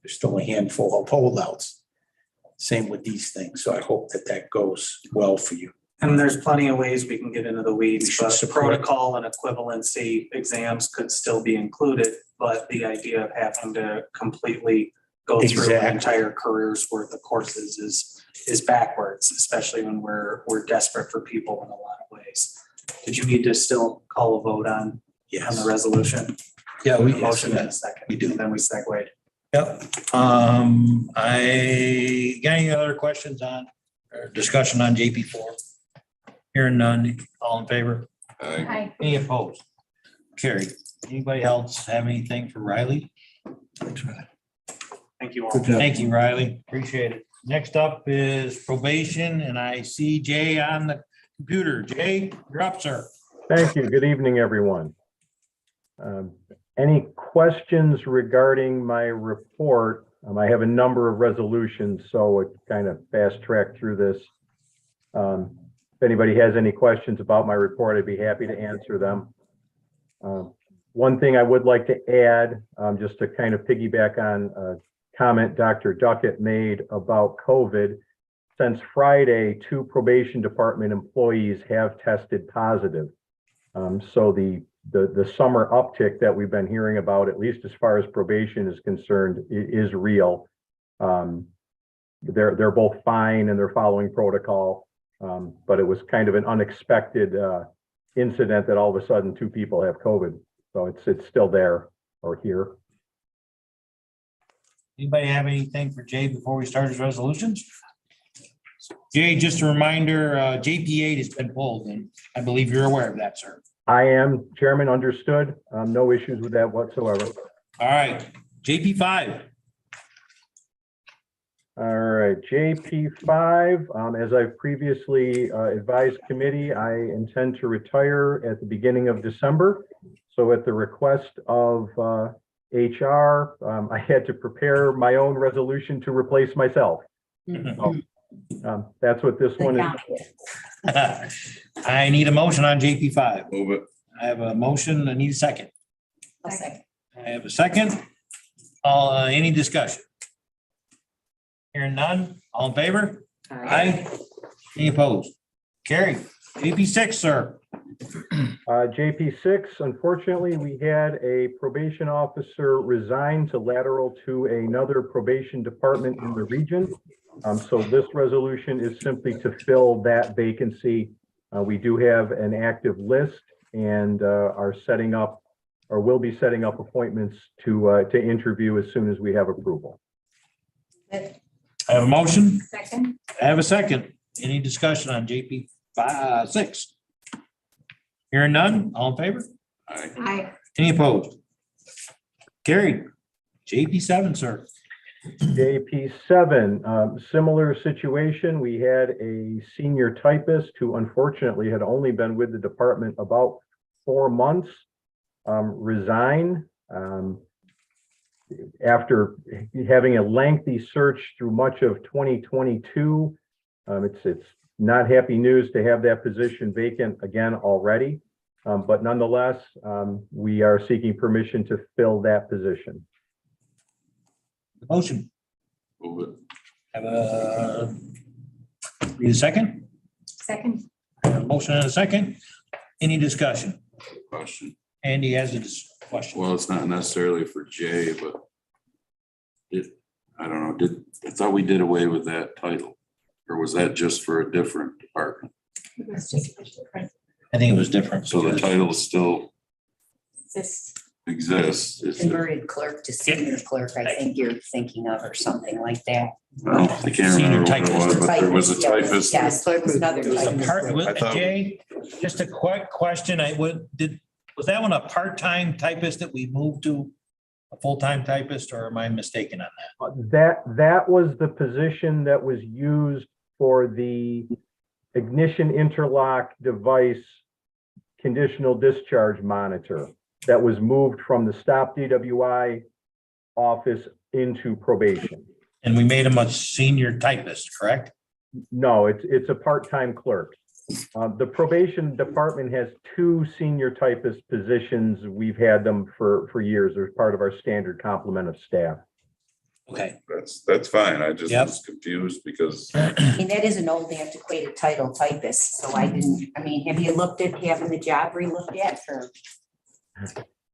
There's still a handful of holdouts. Same with these things. So I hope that goes well for you. And there's plenty of ways we can get into the We weeds, should but support- protocol and equivalency exams could still be included. But the idea of having to completely go through Exactly. an entire career's worth of courses is backwards, especially when we're desperate for people in a lot of ways. Did you need to still call a vote on Yes. the resolution? Yeah, we, Motion in a second. we do. And then we segued. Yep. I got any other questions on or discussion on JP4? Hearing none, all in favor? Aye. Any opposed? Carried. Anybody else have anything for Riley? Thank you all. Good job. Thank you, Riley. Appreciate it. Next up is probation, and I see Jay on the computer. Jay, you're up, sir. Thank you. Good evening, everyone. Any questions regarding my report? I have a number of resolutions, so it kind of fast track through this. If anybody has any questions about my report, I'd be happy to answer them. One thing I would like to add, just to kind of piggyback on a comment Dr. Duckett made about COVID. Since Friday, 2 probation department employees have tested positive. So the summer uptick that we've been hearing about, at least as far as probation is concerned, is real. They're both fine and they're following protocol. But it was kind of an unexpected incident that all of a sudden 2 people have COVID. So it's still there or here. Anybody have anything for Jay before we start his resolutions? Jay, just a reminder, JP8 has been pulled, and I believe you're aware of that, sir. I am, Chairman, understood. No issues with that whatsoever. All right, JP5. All right, JP5, as I've previously advised committee, I intend to retire at the beginning of December. So at the request of HR, I had to prepare my own resolution to replace myself. So, that's what this one is. I need a motion on JP5. Move it. I have a motion. I need a second. I'll second. I have a second. Any discussion? Hearing none, all in favor? Aye. Any opposed? Carried. JP6, sir. JP6, unfortunately, we had a probation officer resign to lateral to another probation department in the region. So this resolution is simply to fill that vacancy. We do have an active list and are setting up, or will be setting up appointments to interview as soon as we have approval. I have a motion. Second. I have a second. Any discussion on JP6? Hearing none, all in favor? Aye. Aye. Any opposed? Carried. JP7, sir. JP7, similar situation. We had a senior typist who unfortunately had only been with the department about 4 months, resign after having a lengthy search through much of 2022. It's not happy news to have that position vacant again already, but nonetheless, we are seeking permission to fill that position. Motion. Move it. Have a, need a second? Second. I have a motion and a second. Any discussion? Question. Andy has a question. Well, it's not necessarily for Jay, but I don't know, I thought we did away with that title. Or was that just for a different department? I think it was different. So the because- title still This exists. It's- converted clerk to senior clerk, I think you're thinking of, or something like that. Well, I can't remember what it was, but there was a typist. Yes, clerk was another. It was a typist. part, I thought- Jay, just a quick question, was that one a part-time typist that we moved to a full-time typist, or am I mistaken on that? That was the position that was used for the ignition interlock device conditional discharge monitor that was moved from the stop DWI office into probation. And we made him a senior typist, correct? No, it's a part-time clerk. The probation department has 2 senior typist positions. We've had them for years. They're part of our standard complement of staff. Okay. That's fine. I just Yep. was confused because I mean, that is an old antiquated title typist, so I mean, have you looked at having the job re-looked at for?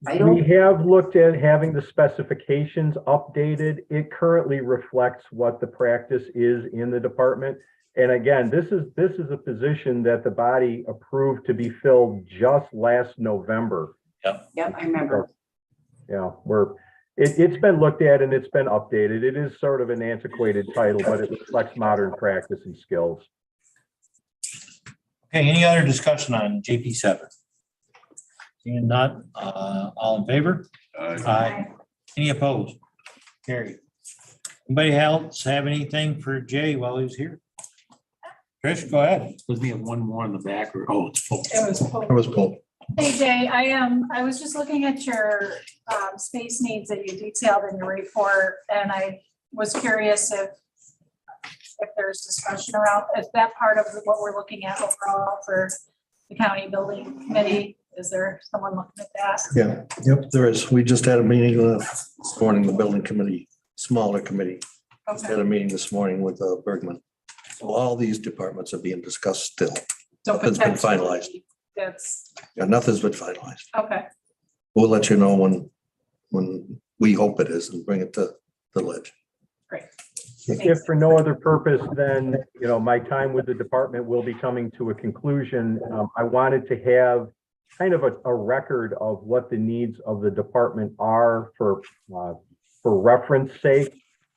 We have looked at having the specifications updated. It currently reflects what the practice is in the department. And again, this is a position that the body approved to be filled just last November. Yep, I remember. Yeah, it's been looked at and it's been updated. It is sort of an antiquated title, but it reflects modern practice and skills. Okay, any other discussion on JP 7? Seeing none, all in favor? Aye. Any opposed? Carry. Anybody else have anything for Jay while he was here? Trish, go ahead. Does we have one more in the back or, oh, it's full. It was pulled. Hey Jay, I was just looking at your space needs that you detailed in your report, and I was curious if there's discussion around, is that part of what we're looking at overall for the county building committee? Is there someone looking at that? Yeah, yep, there is. We just had a meeting this morning, the building committee, smaller committee. Just had a meeting this morning with Bergman. So all these departments are being discussed still. So Nothing's been potentially finalized. That's, Yeah, nothing's been finalized. okay, We'll let you know when we hope it is and bring it to the ledge. great. If for no other purpose, then, my time with the department will be coming to a conclusion. I wanted to have kind of a record of what the needs of the department are for reference sake.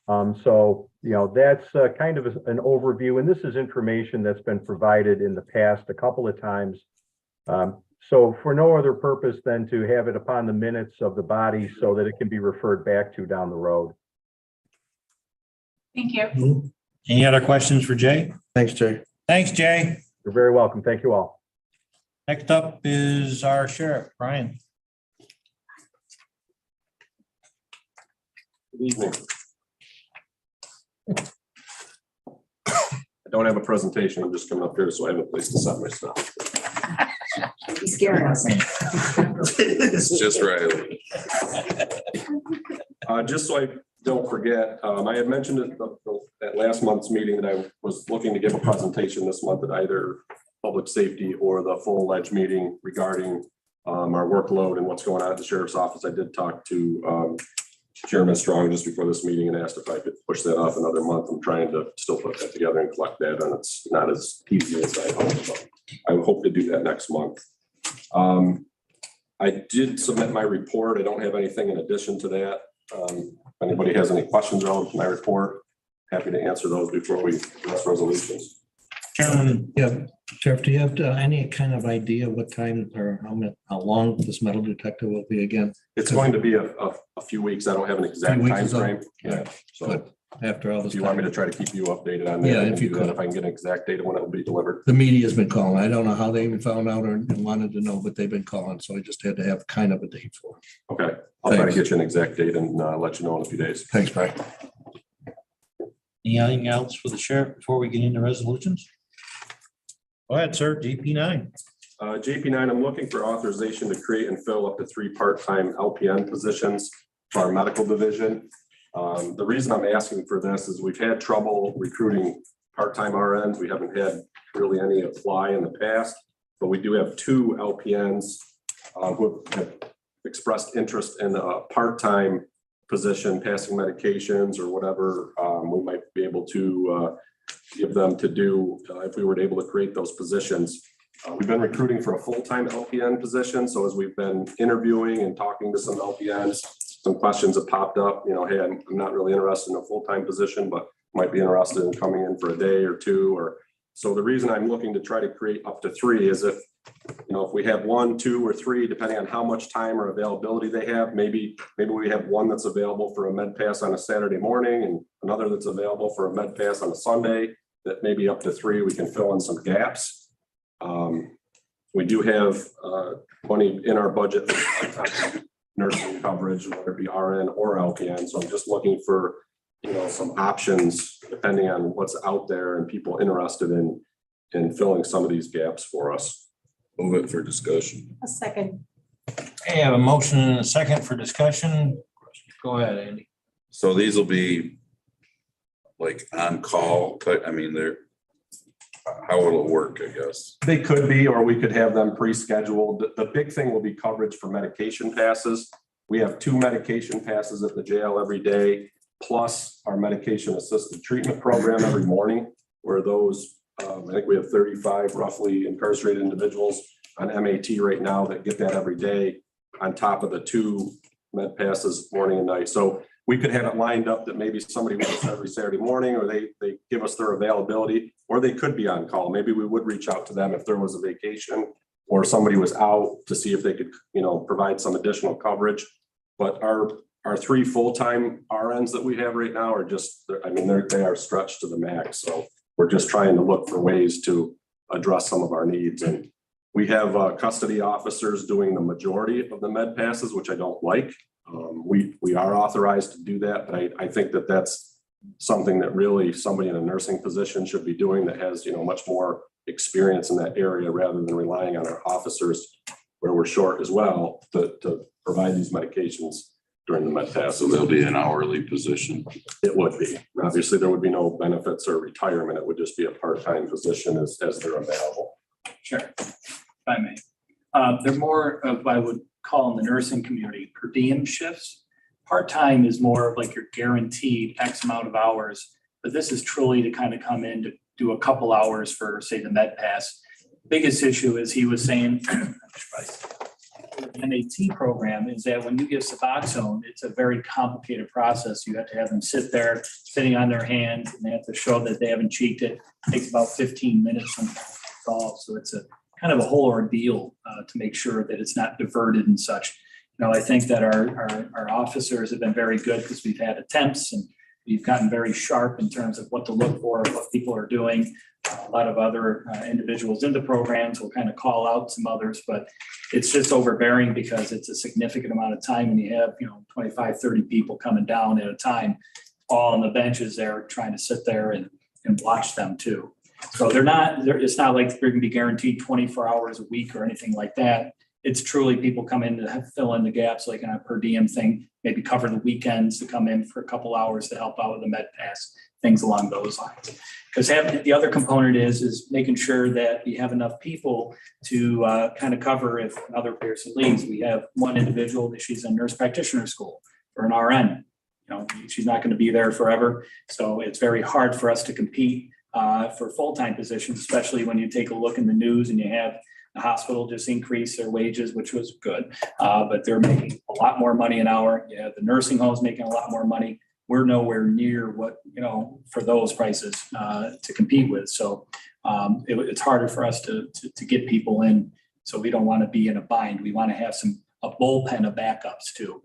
So, that's kind of an overview, and this is information that's been provided in the past a couple of times. So for no other purpose than to have it upon the minutes of the body so that it can be referred back to down the road. Thank you. Any other questions for Jay? Thanks, Jay. Thanks, Jay. You're very welcome. Thank you all. Next up is our sheriff, Brian. Good evening. I don't have a presentation. I'm just coming up here, so I have a place to set my stuff. He's scaring us. It's just right. Just so I don't forget, I had mentioned at last month's meeting that I was looking to give a presentation this month at either public safety or the full ledge meeting regarding our workload and what's going on at the sheriff's office. I did talk to Chairman Strong just before this meeting and asked if I could push that off another month. I'm trying to still put that together and collect that, and it's not as easy as I hope, but I hope to do that next month. I did submit my report. I don't have anything in addition to that. If anybody has any questions relative to my report, happy to answer those before we address resolutions. Chairman. Yeah, Sheriff, do you have any kind of idea what time or how long this metal detector will be again? It's going to be a few weeks. I don't have an exact weeks time is up. frame. Yeah, so Good. After all this. if you want me to try to keep you updated on that, Yeah, I can if you do that could. if I can get an exact date of when it will be delivered. The media's been calling. I don't know how they even found out or wanted to know, but they've been calling. So I just had to have kind of a date for it. Okay, I'll try to Thanks. get you an exact date and let you know in a few days. Thanks, Brian. Anything else for the sheriff before we get into resolutions? Go ahead, sir. GP 9. JP 9, I'm looking for authorization to create and fill up to 3 part-time LPN positions for our medical division. The reason I'm asking for this is we've had trouble recruiting part-time RNs. We haven't had really any apply in the past, but we do have 2 LPNs who have expressed interest in a part-time position, passing medications or whatever we might be able to give them to do if we were able to create those positions. We've been recruiting for a full-time LPN position. So as we've been interviewing and talking to some LPNs, some questions have popped up, hey, I'm not really interested in a full-time position, but might be interested in coming in for a day or two. Or so the reason I'm looking to try to create up to 3 is if we have 1, 2, or 3, depending on how much time or availability they have, maybe we have one that's available for a med pass on a Saturday morning and another that's available for a med pass on a Sunday, that maybe up to 3, we can fill in some gaps. We do have money in our budget for nursing coverage, whether it be RN or LPN. So I'm just looking for, some options depending on what's out there and people interested in filling some of these gaps for us. Move it for discussion. A second. I have a motion and a second for discussion. Go ahead, Andy. So these will be like on call, but I mean, how it'll work, I guess. They could be, or we could have them pre-scheduled. The big thing will be coverage for medication passes. We have 2 medication passes at the jail every day, plus our medication assisted treatment program every morning, where those, I think we have 35 roughly incarcerated individuals on MAT right now that get that every day on top of the 2 med passes morning and night. So we could have it lined up that maybe somebody works every Saturday morning, or they give us their availability, or they could be on call. Maybe we would reach out to them if there was a vacation or somebody was out to see if they could, provide some additional coverage. But our 3 full-time RNs that we have right now are just, they are stretched to the max. So we're just trying to look for ways to address some of our needs. And we have custody officers doing the majority of the med passes, which I don't like. We are authorized to do that, but I think that that's something that really somebody in a nursing position should be doing that has, much more experience in that area, rather than relying on our officers where we're short as well to provide these medications during the med pass. So there'll be an hourly position. It would be. Obviously, there would be no benefits or retirement. It would just be a part-time position as they're available. Sure, if I may. They're more of, I would call in the nursing community, per diem shifts. Part-time is more of like your guaranteed X amount of hours, but this is truly to kind of come in to do a couple hours for, say, the med pass. Biggest issue, as he was saying, the MAT program, is that when you give Suboxone, it's a very complicated process. You have to have them sit there, sitting on their hands, and they have to show that they haven't cheeked it. It takes about 15 minutes sometimes to solve. So it's a kind of a whole ordeal to make sure that it's not diverted and such. I think that our officers have been very good, because we've had attempts and we've gotten very sharp in terms of what to look for, what people are doing. A lot of other individuals in the programs will kind of call out some others, but it's just overbearing because it's a significant amount of time, and you have, 25, 30 people coming down at a time, all on the benches there trying to sit there and watch them too. So it's not like they're gonna be guaranteed 24 hours a week or anything like that. It's truly people come in to fill in the gaps, like in a per diem thing, maybe cover the weekends to come in for a couple hours to help out with the med pass, things along those lines. Because the other component is making sure that we have enough people to kind of cover if another person leaves. We have one individual that she's in nurse practitioner school for an RN. She's not going to be there forever. So it's very hard for us to compete for full-time positions, especially when you take a look in the news and you have the hospital just increase their wages, which was good, but they're making a lot more money an hour. You have the nursing homes making a lot more money. We're nowhere near what, for those prices to compete with. So it's harder for us to get people in. So we don't want to be in a bind. We want to have a bullpen of backups too.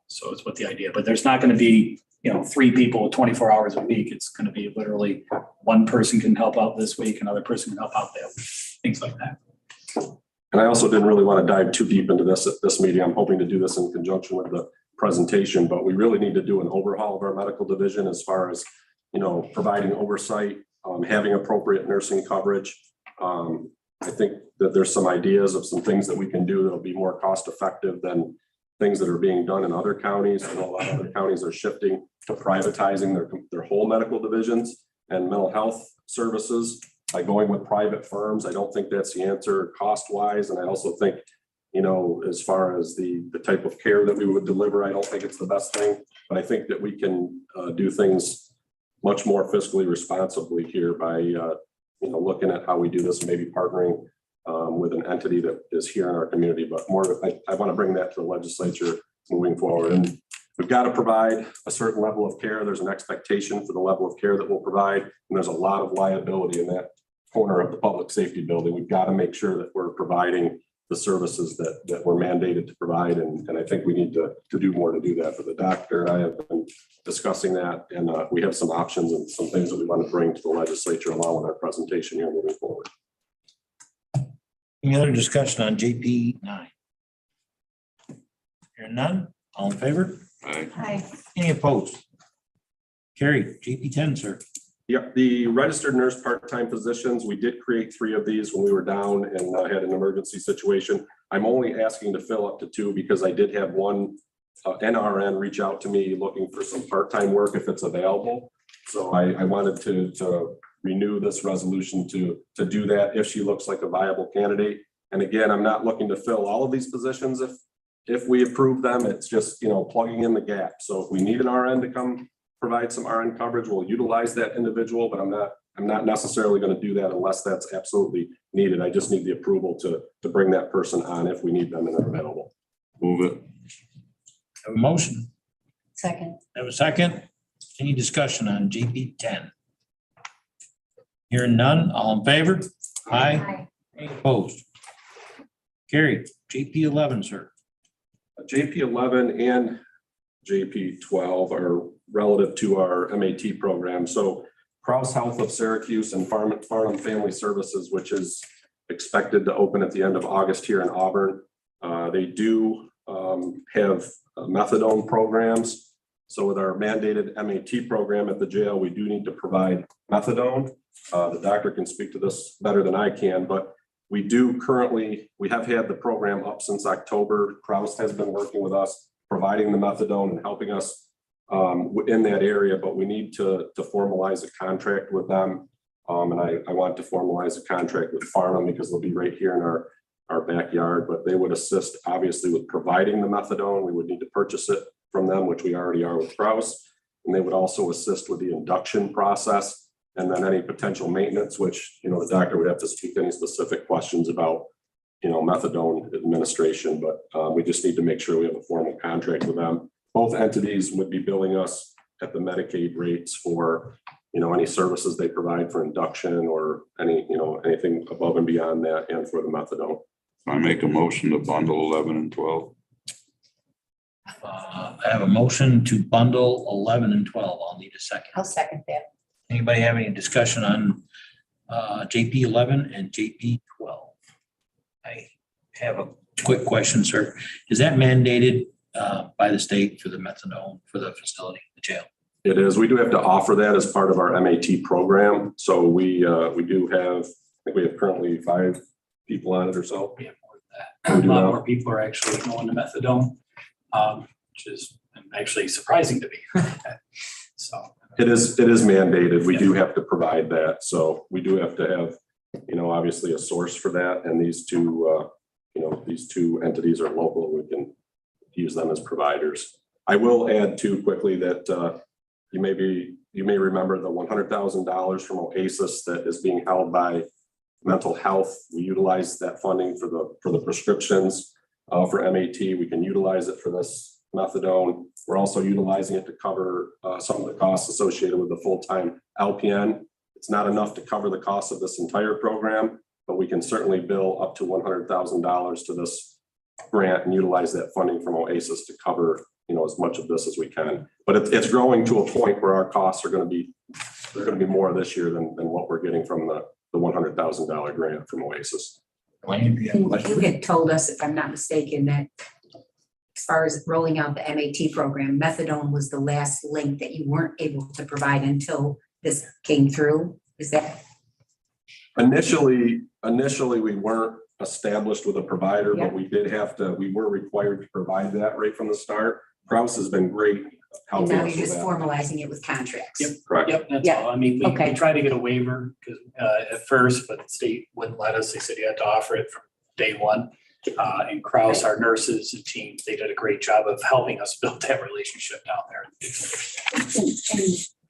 So it's what the idea, but there's not going to be, 3 people 24 hours a week. It's going to be literally one person can help out this week, another person can help out that week, things like that. And I also didn't really want to dive too deep into this at this meeting. I'm hoping to do this in conjunction with the presentation, but we really need to do an overhaul of our medical division as far as, providing oversight, having appropriate nursing coverage. I think that there's some ideas of some things that we can do that'll be more cost effective than things that are being done in other counties. I know a lot of other counties are shifting to privatizing their whole medical divisions and mental health services by going with private firms. I don't think that's the answer cost wise. And I also think, as far as the type of care that we would deliver, I don't think it's the best thing, but I think that we can do things much more fiscally responsibly here by, looking at how we do this, maybe partnering with an entity that is here in our community, but more, I want to bring that to the legislature moving forward. And we've got to provide a certain level of care. There's an expectation for the level of care that we'll provide. And there's a lot of liability in that corner of the public safety building. We've got to make sure that we're providing the services that we're mandated to provide. And I think we need to do more to do that. For the doctor, I have been discussing that, and we have some options and some things that we want to bring to the legislature along with our presentation here moving forward. Any other discussion on JP 9? Hearing none, all in favor? Hi. Any opposed? Carried. JP 10, sir. Yep, the registered nurse part-time positions, we did create 3 of these when we were down and had an emergency situation. I'm only asking to fill up to 2 because I did have one NRN reach out to me looking for some part-time work if it's available. So I wanted to renew this resolution to do that if she looks like a viable candidate. And again, I'm not looking to fill all of these positions if we approve them. It's just, plugging in the gap. So if we need an RN to come provide some RN coverage, we'll utilize that individual, but I'm not necessarily going to do that unless that's absolutely needed. I just need the approval to bring that person on if we need them and they're available. Move it. Have a motion. Second. Have a second. Any discussion on JP 10? Hearing none, all in favor? Aye. Any opposed? Carried. JP 11, sir. JP 11 and JP 12 are relative to our MAT program. So Crouse Health of Syracuse and Farnham Family Services, which is expected to open at the end of August here in Auburn. They do have methadone programs. So with our mandated MAT program at the jail, we do need to provide methadone. The doctor can speak to this better than I can, but we have had the program up since October. Crouse has been working with us, providing the methadone and helping us in that area, but we need to formalize a contract with them. And I want to formalize a contract with Farnham because they'll be right here in our backyard, but they would assist obviously with providing the methadone. We would need to purchase it from them, which we already are with Crouse. And they would also assist with the induction process and then any potential maintenance, which, the doctor would have to speak to any specific questions about, methadone administration, but we just need to make sure we have a formal contract with them. Both entities would be billing us at the Medicaid rates for, any services they provide for induction or anything above and beyond that and for the methadone. I make a motion to bundle 11 and 12. I have a motion to bundle 11 and 12. I'll need a second. I'll second that. Anybody have any discussion on JP 11 and JP 12? I have a quick question, sir. Is that mandated by the state for the methadone for the facility, the jail? It is. We do have to offer that as part of our MAT program. So we do have, I think we have currently 5 people on it or so. We have more than that. A lot more people are actually going to methadone, which is actually surprising to me. So it is mandated. We do have to provide that. So we do have to have, obviously a source for that. And these two entities are local. We can use them as providers. I will add too quickly that you may remember the $100,000 from OASIS that is being held by mental health. We utilize that funding for the prescriptions for MAT. We can utilize it for this methadone. We're also utilizing it to cover some of the costs associated with the full-time LPN. It's not enough to cover the cost of this entire program, but we can certainly bill up to $100,000 to this grant and utilize that funding from OASIS to cover, as much of this as we can. But it's growing to a point where our costs are going to be more this year than what we're getting from the $100,000 grant from OASIS. You had told us, if I'm not mistaken, that as far as rolling out the MAT program, methadone was the last link that you weren't able to provide until this came through. Is that? Initially, we weren't established with a provider, but we were required to provide that right from the start. Crouse has been great And helping now us you're with just that. formalizing it with contracts. Yep. Correct. Yep, that's Yeah. all. I mean, we Okay. tried to get a waiver because at first, but the state wouldn't let us. They said you had to offer it from day one. And Kraus, our nurses and teams, they did a great job of helping us build that relationship down there.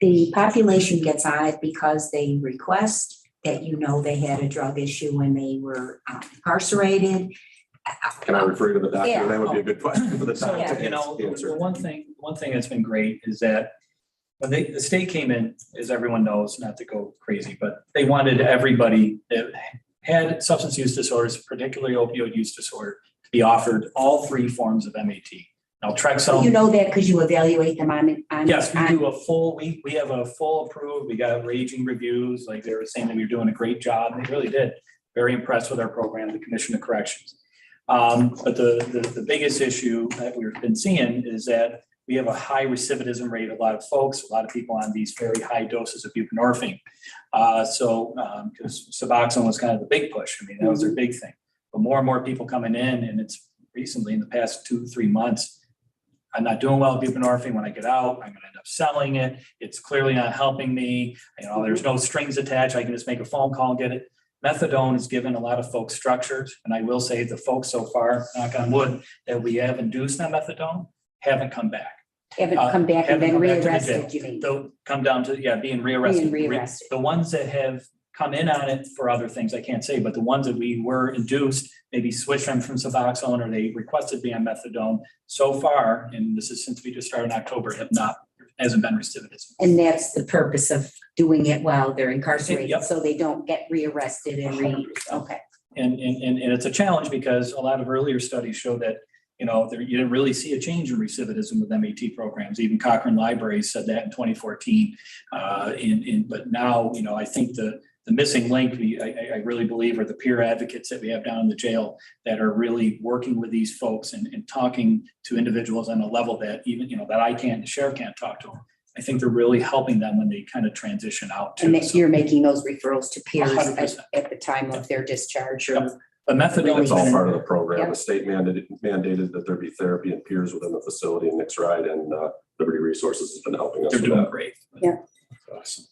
And the population gets on it because they request that you know they had a drug issue when they were incarcerated. Can I refer you to the doctor? Yeah. That would be a good question for the So, doctor you know, to answer. the one thing that's been great is that when the state came in, as everyone knows, not to go crazy, but they wanted everybody that had substance use disorders, particularly opioid use disorder, to be offered all three forms of MAT. Now, Trexel. You know that because you evaluate them on. Yes, we do a full, we have a full approved, we got raging reviews, like they were saying that we were doing a great job, and they really did. Very impressed with our program, the Commission of Corrections. But the biggest issue that we've been seeing is that we have a high recidivism rate. A lot of people on these very high doses of buprenorphine. Because Suboxone was kind of the big push. I mean, that was their big thing. But more and more people coming in, and it's recently in the past 2-3 months, I'm not doing well with buprenorphine. When I get out, I'm gonna end up selling it. It's clearly not helping me. You know, there's no strings attached. I can just make a phone call and get it. Methadone has given a lot of folks structures, and I will say the folks so far, knock on wood, that we have induced on methadone haven't come back. Haven't come back and been Haven't come back to the rearrested, jail. you mean? They'll come down to, being rearrested. Being rearrested. The ones that have come in on it for other things, I can't say, but the ones that we were induced, maybe switched them from Suboxone or they requested to be on methadone so far, and this is since we just started in October, hasn't been recidivism. And that's the purpose of doing it while they're incarcerated, Yep. so they don't get rearrested and okay. And it's a challenge because a lot of earlier studies show that, you know, you didn't really see a change in recidivism with MAT programs. Even Cochrane Libraries said that in 2014. But now, you know, I think the missing link, I really believe, are the peer advocates that we have down in the jail that are really working with these folks and talking to individuals on a level that even, you know, that I can't, the sheriff can't talk to them. I think they're really helping them when they kind of transition out too. And that you're making those referrals to peers 100%. at the time of their discharge or. Yep. But methadone. It's all part of the program. Yep. The state mandated that there be therapy and peers within the facility, and Nick's Ride and Liberty Resources has been helping us They're with doing that. great. Yeah. Awesome.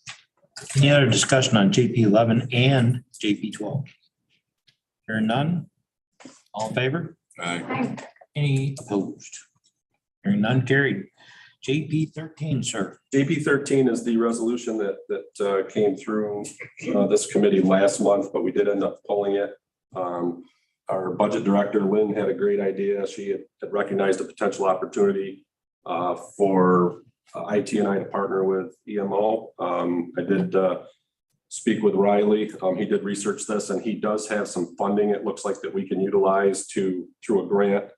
Any other discussion on JP 11 and JP 12? Hearing none. All in favor? Aye. Any opposed? Hearing none, carried. JP 13, sir. JP 13 is the resolution that came through this committee last month, but we did end up pulling it. Our budget director, Lynn, had a great idea. She had recognized a potential opportunity for IT and I to partner with EMO. I did speak with Riley. He did research this, and he does have some funding, it looks like, that we can utilize through a grant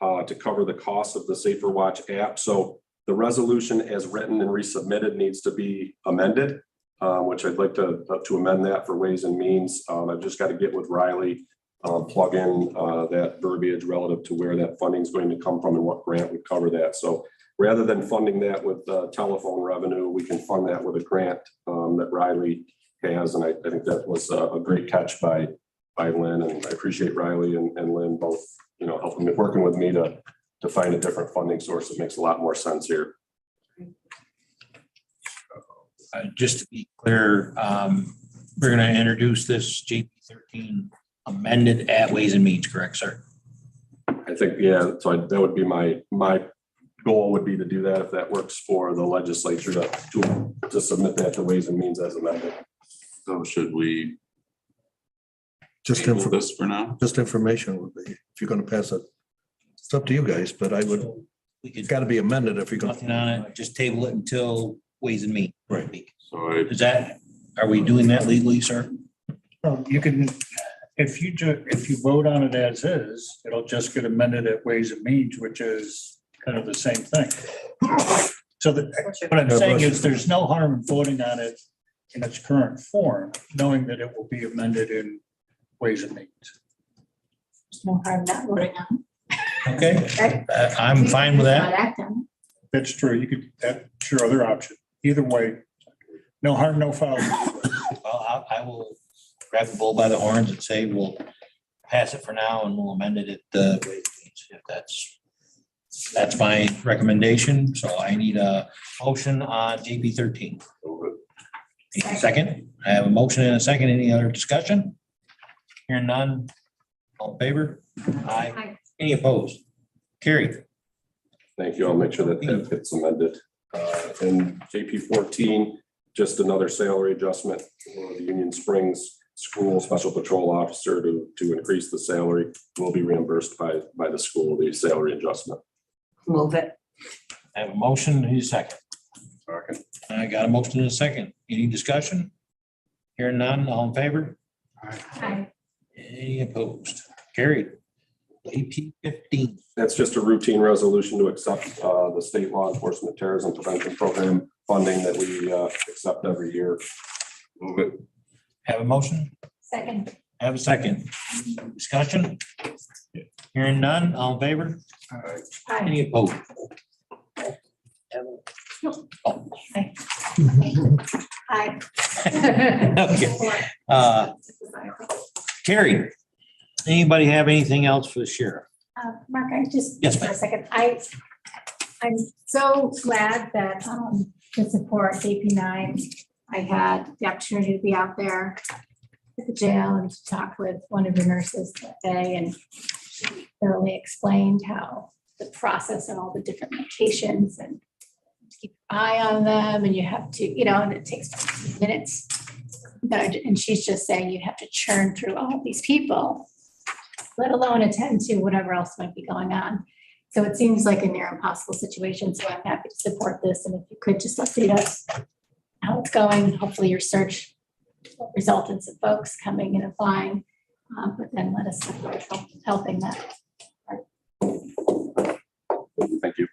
to cover the cost of the Safer Watch app. So the resolution as written and resubmitted needs to be amended, which I'd like to amend that for Ways and Means. I've just got to get with Riley, plug in that verbiage relative to where that funding is going to come from and what grant would cover that. So rather than funding that with telephone revenue, we can fund that with a grant that Riley has. And I think that was a great catch by Lynn, and I appreciate Riley and Lynn both, you know, helping me, working with me to find a different funding source that makes a lot more sense here. Just to be clear, we're going to introduce this JP 13 amended at Ways and Means, correct, sir? I think, yeah, so that would be my goal would be to do that if that works for the legislature to submit that to Ways and Means as amended. So should we Just table this for now? just information would be, if you're gonna pass it, it's up to you guys, but I would, We it's could, gotta be amended if you're nothing gonna. on it, just table it until Ways and Means. Right. So Is that, are we doing that legally, sir? You can, if you vote on it as is, it'll just get amended at Ways and Means, which is kind of the same thing. So what I'm saying is there's no harm in voting on it in its current form, knowing that it will be amended in Ways and Means. There's no harm not voting on. Okay, I'm fine with that. Act on That's true. You could, that's your other option. Either way, no harm, no foul. Well, I will grab the bull by the horns and say we'll pass it for now and we'll amend it at the Ways and Means, if that's my recommendation. So I need a motion on JP 13. Need a second? I have a motion and a second. Any other discussion? Hearing none. All in favor? Aye. Any opposed? Carried. Thank you. I'll make sure that gets amended. And JP 14, just another salary adjustment for the Union Springs School Special Patrol Officer to increase the salary will be reimbursed by the school, the salary adjustment. Move it. I have a motion, need a second. I got a motion and a second. Any discussion? Hearing none, all in favor? Aye. Any opposed? Carried. AP 15. That's just a routine resolution to accept the state law enforcement terrorism prevention program funding that we accept every year. Move it. Have a motion? Second. Have a second. Discussion? Hearing none, all in favor? Aye. Any opposed? Aye. Okay. Carried. Anybody have anything else for the sheriff? Mark, I just, Yes, for ma'am. a second, I'm so glad that, to support AP9, I had the opportunity to be out there at the jail and to talk with one of the nurses that day, and she thoroughly explained how the process and all the different locations and keep an eye on them, and you have to, and it takes minutes. And she's just saying you have to churn through all of these people, let alone attend to whatever else might be going on. So it seems like a near impossible situation. So I'm happy to support this. And if you could just update us how it's going, hopefully your search will result in some folks coming and applying, but then let us know if you're helping that. Thank you.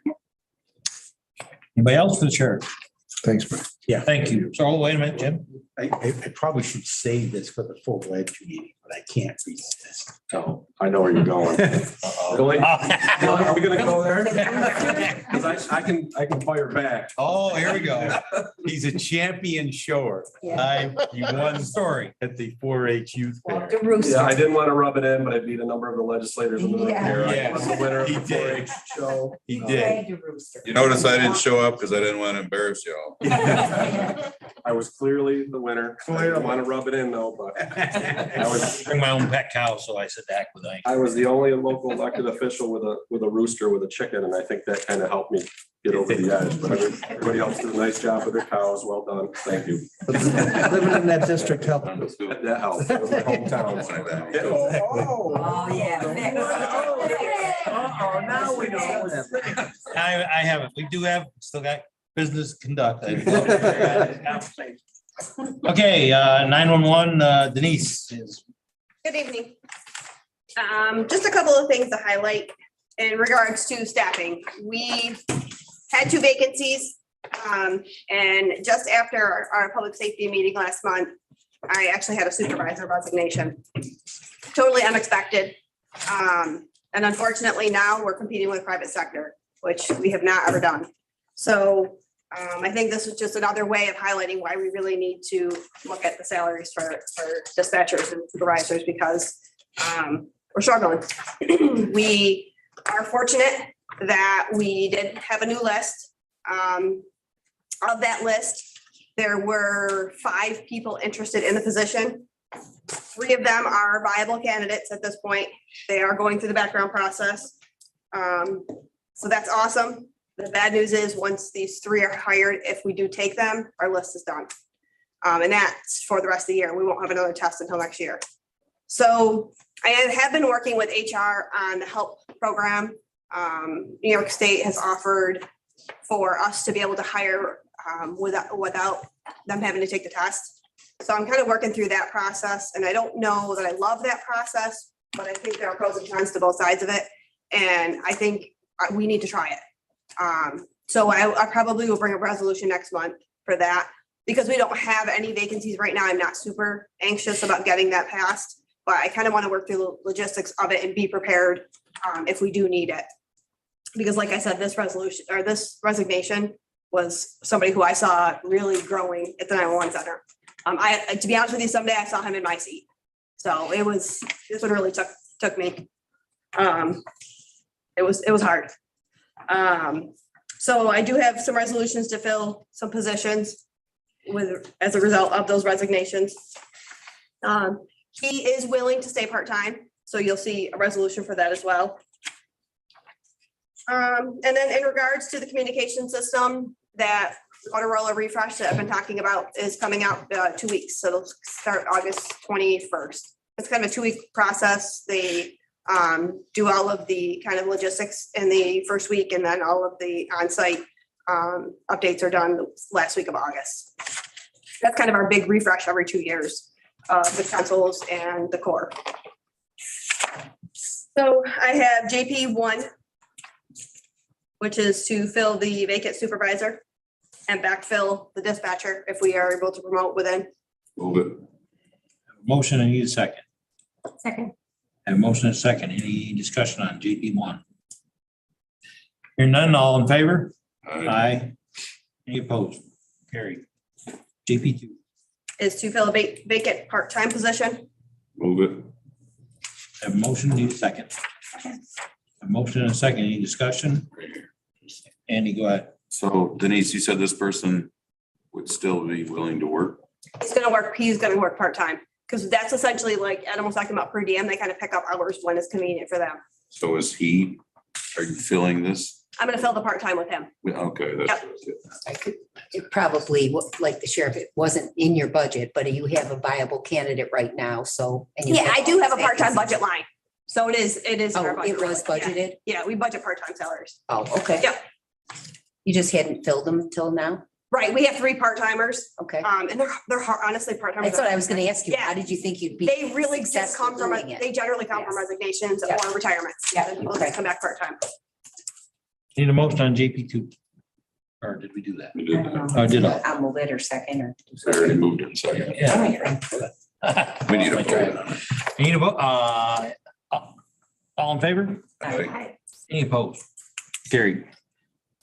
Anybody else for the sheriff? Thanks, Brett. Yeah, thank you. So wait a minute, Jim. I probably should save this for the full ledge meeting, but I can't resist. Oh, I know where you're going. Really? Are we gonna go there? Because I can fire back. Oh, here we go. He's a champion shower. He won Story. at the 4-H youth fair. The rooster. Yeah, I didn't want to rub it in, but I beat a number of the legislators in the room Yeah. here. I Yeah. was the winner of He the did. 4-H show. He did. The rooster. You notice I didn't show up because I didn't want to embarrass y'all. I was clearly the winner. I didn't want to rub it in though, but I was bring my own pet cow, so I said that with I was the only local elected official with a rooster with a chicken, and I think that kind of helped me get over the edge. But everybody else did a nice job with their cows. Well done. Thank you. Living in that district helped. That helped. That was my hometown. Oh, yeah. Oh, now we know. I haven't. We do have, still got business to conduct. Okay, 911, Denise is. Good evening. Just a couple of things to highlight in regards to staffing. We had 2 vacancies. And just after our public safety meeting last month, I actually had a supervisor resignation. Totally unexpected. And unfortunately now we're competing with private sector, which we have not ever done. So I think this is just another way of highlighting why we really need to look at the salaries for dispatchers and supervisors, because we're struggling. We are fortunate that we did have a new list. Of that list, there were 5 people interested in the position. 3 of them are viable candidates at this point. They are going through the background process. So that's awesome. The bad news is once these 3 are hired, if we do take them, our list is done. And that's for the rest of the year. We won't have another test until next year. So I have been working with HR on the HELP program. New York State has offered for us to be able to hire without them having to take the test. So I'm kind of working through that process, and I don't know that I love that process, but I think there are pros and cons to both sides of it. And I think we need to try it. So I probably will bring a resolution next month for that, because we don't have any vacancies right now. I'm not super anxious about getting that passed, but I kind of want to work through the logistics of it and be prepared if we do need it. Because like I said, this resolution or this resignation was somebody who I saw really growing at the 911 center. To be honest with you, someday I saw him in my seat. So this one really took me. It was hard. So I do have some resolutions to fill some positions as a result of those resignations. He is willing to stay part-time, so you'll see a resolution for that as well. And then in regards to the communication system, that Motorola refresh that I've been talking about is coming out 2 weeks, so it'll start August 21st. It's kind of a 2-week process. They do all of the kind of logistics in the first week, and then all of the on-site updates are done the last week of August. That's kind of our big refresh every 2 years of the consoles and the core. So I have JP1, which is to fill the vacant supervisor and backfill the dispatcher if we are able to promote within. Move it. Motion, I need a second. Second. Have a motion and a second. Any discussion on JP1? Hearing none, all in favor? Aye. Any opposed? Carried. JP2. Is to fill a vacant part-time position. Move it. Have a motion, need a second. A motion and a second. Any discussion? Andy, go ahead. So Denise, you said this person would still be willing to work? He's gonna work part-time, because that's essentially like Adam was talking about per diem. They kind of pick up hours when it's convenient for them. So are you filling this? I'm gonna fill the part-time with him. Okay, that's. It probably, like the sheriff, it wasn't in your budget, but you have a viable candidate right now, so. and you Yeah, I do have a part-time vacancies. budget line. So it is in our Oh, budget. it was line, yeah. budgeted? Yeah, we budget part-time salaries. Oh, okay. Yep. You just hadn't filled them till now? Right, we have 3 part-timers. Okay. And they're hard, honestly, part-timers. That's what I was gonna ask you. Yeah. How did you think you'd be? They really just successful come from, doing it? they generally come from Yes. resignations Yeah. or retirements. Yeah, And people okay. just come back part-time. Need a motion on JP2? Or did we do that? We did I don't that. know. I did all. I'll move it or second or. I already moved it second. Yeah. We need a vote on it. Need a vote, all in favor? Aye. Any opposed? Carried.